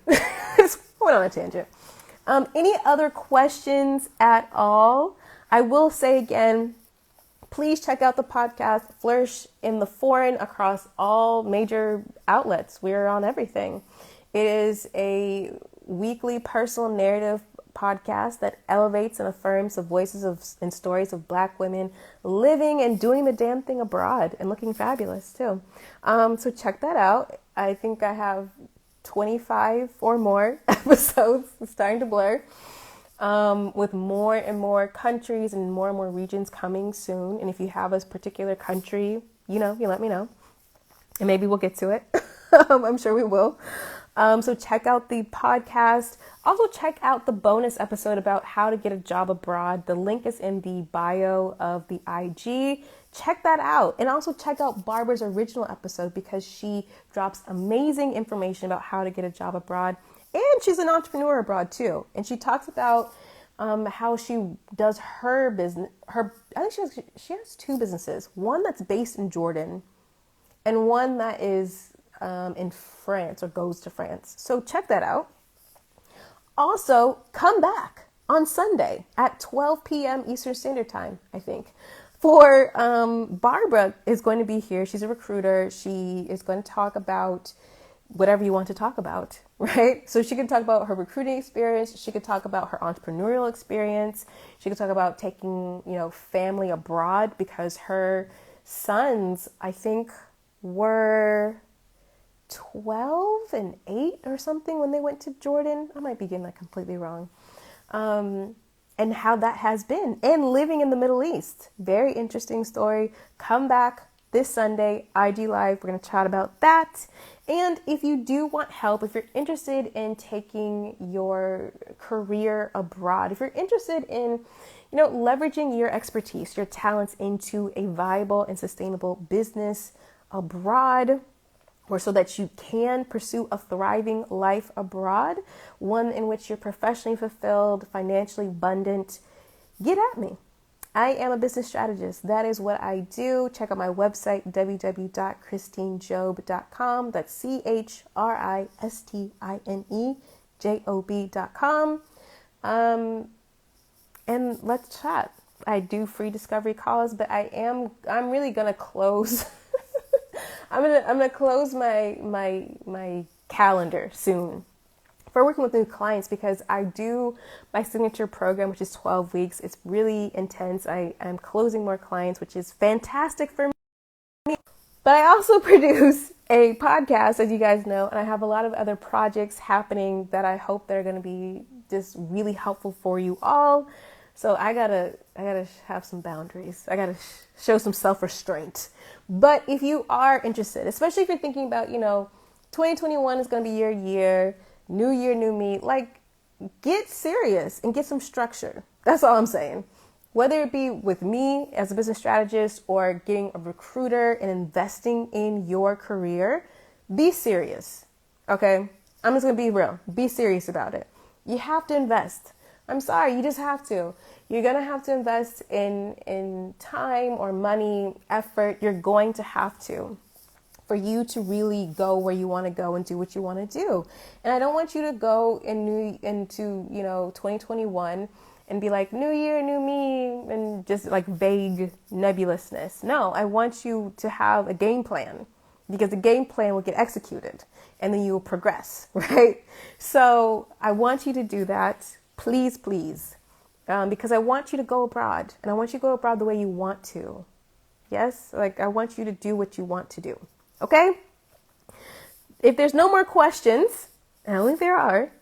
[SPEAKER 1] Just went on a tangent. Any other questions at all? I will say again, please check out the podcast Flourish in the Foreign across all major outlets. We're on everything. It is a weekly personal narrative podcast that elevates and affirms the voices and stories of Black women living and doing the damn thing abroad and looking fabulous too. So check that out. I think I have 25 or more episodes. It's starting to blur. With more and more countries and more regions coming soon. And if you have a particular country, you let me know. And maybe we'll get to it. I'm sure we will. So check out the podcast. Also check out the bonus episode about how to get a job abroad. The link is in the bio of the IG. Check that out. And also check out Barbara's original episode because she drops amazing information about how to get a job abroad. And she's an entrepreneur abroad too. And she talks about how she does her business. I think she has two businesses. One that's based in Jordan and one that is in France or goes to France. So check that out. Also, come back. on Sunday at 12 p.m. Eastern Standard Time, I think. For Barbara is going to be here. She's a recruiter. She is going to talk about whatever you want to talk about, right? So she can talk about her recruiting experience. She could talk about her entrepreneurial experience. She could talk about taking, family abroad, because her sons, I think, were 12 and 8 or something when they went to Jordan. I might be getting that completely wrong. And how that has been, and living in the Middle East. Very interesting story. Come back this Sunday, IG Live. We're going to chat about that. And if you do want help, if you're interested in taking your career abroad, if you're interested in, leveraging your expertise, your talents into a viable and sustainable business abroad, or so that you can pursue a thriving life abroad, one in which you're professionally fulfilled, financially abundant, get at me. I am a business strategist. That is what I do. Check out my website, www.christinejob.com. That's CHRISTINEJOB.com. And let's chat. I do free discovery calls, but I'm really gonna close. I'm gonna close my calendar soon for working with new clients, because I do my signature program, which is 12 weeks. It's really intense. I'm closing more clients, which is fantastic for me. But I also produce a podcast, as you guys know, and I have a lot of other projects happening that I hope they're going to be just really helpful for you all. So I gotta have some boundaries. I gotta show some self-restraint. But if you are interested, especially if you're thinking about, 2021 is going to be your year, new year, new me, get serious and get some structure. That's all I'm saying. Whether it be with me as a business strategist or getting a recruiter and investing in your career, be serious. Okay? I'm just going to be real. Be serious about it. You have to invest. I'm sorry, you just have to. You're going to have to invest in time or money, effort. You're going to have to, for you to really go where you want to go and do what you want to do. And I don't want you to go into 2021 and be like, new year, new me, and just like vague nebulousness. No, I want you to have a game plan, because the game plan will get executed and then you will progress, right? So I want you to do that. Please, please. Because I want you to go abroad, and I want you to go abroad the way you want to. Yes? I want you to do what you want to do. Okay? If there's no more questions, and I don't think there are,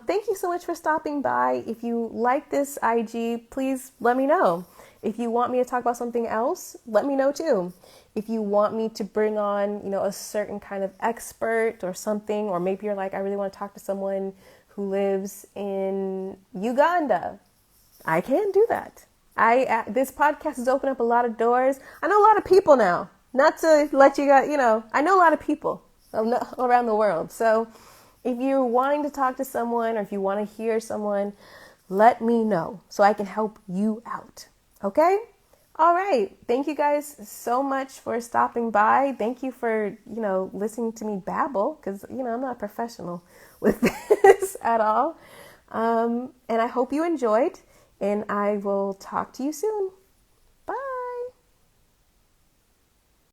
[SPEAKER 1] thank you so much for stopping by. If you like this IG, please let me know. If you want me to talk about something else, let me know too. If you want me to bring on, a certain kind of expert or something, or maybe you're like, I really want to talk to someone who lives in Uganda, I can do that. This podcast has opened up a lot of doors. I know a lot of people now. Not to let you guys, I know a lot of people around the world. So if you're wanting to talk to someone, or if you want to hear someone, let me know so I can help you out. Okay? All right. Thank you guys so much for stopping by. Thank you for, listening to me babble, because, I'm not a professional with this at all. And I hope you enjoyed, and I will talk to you soon.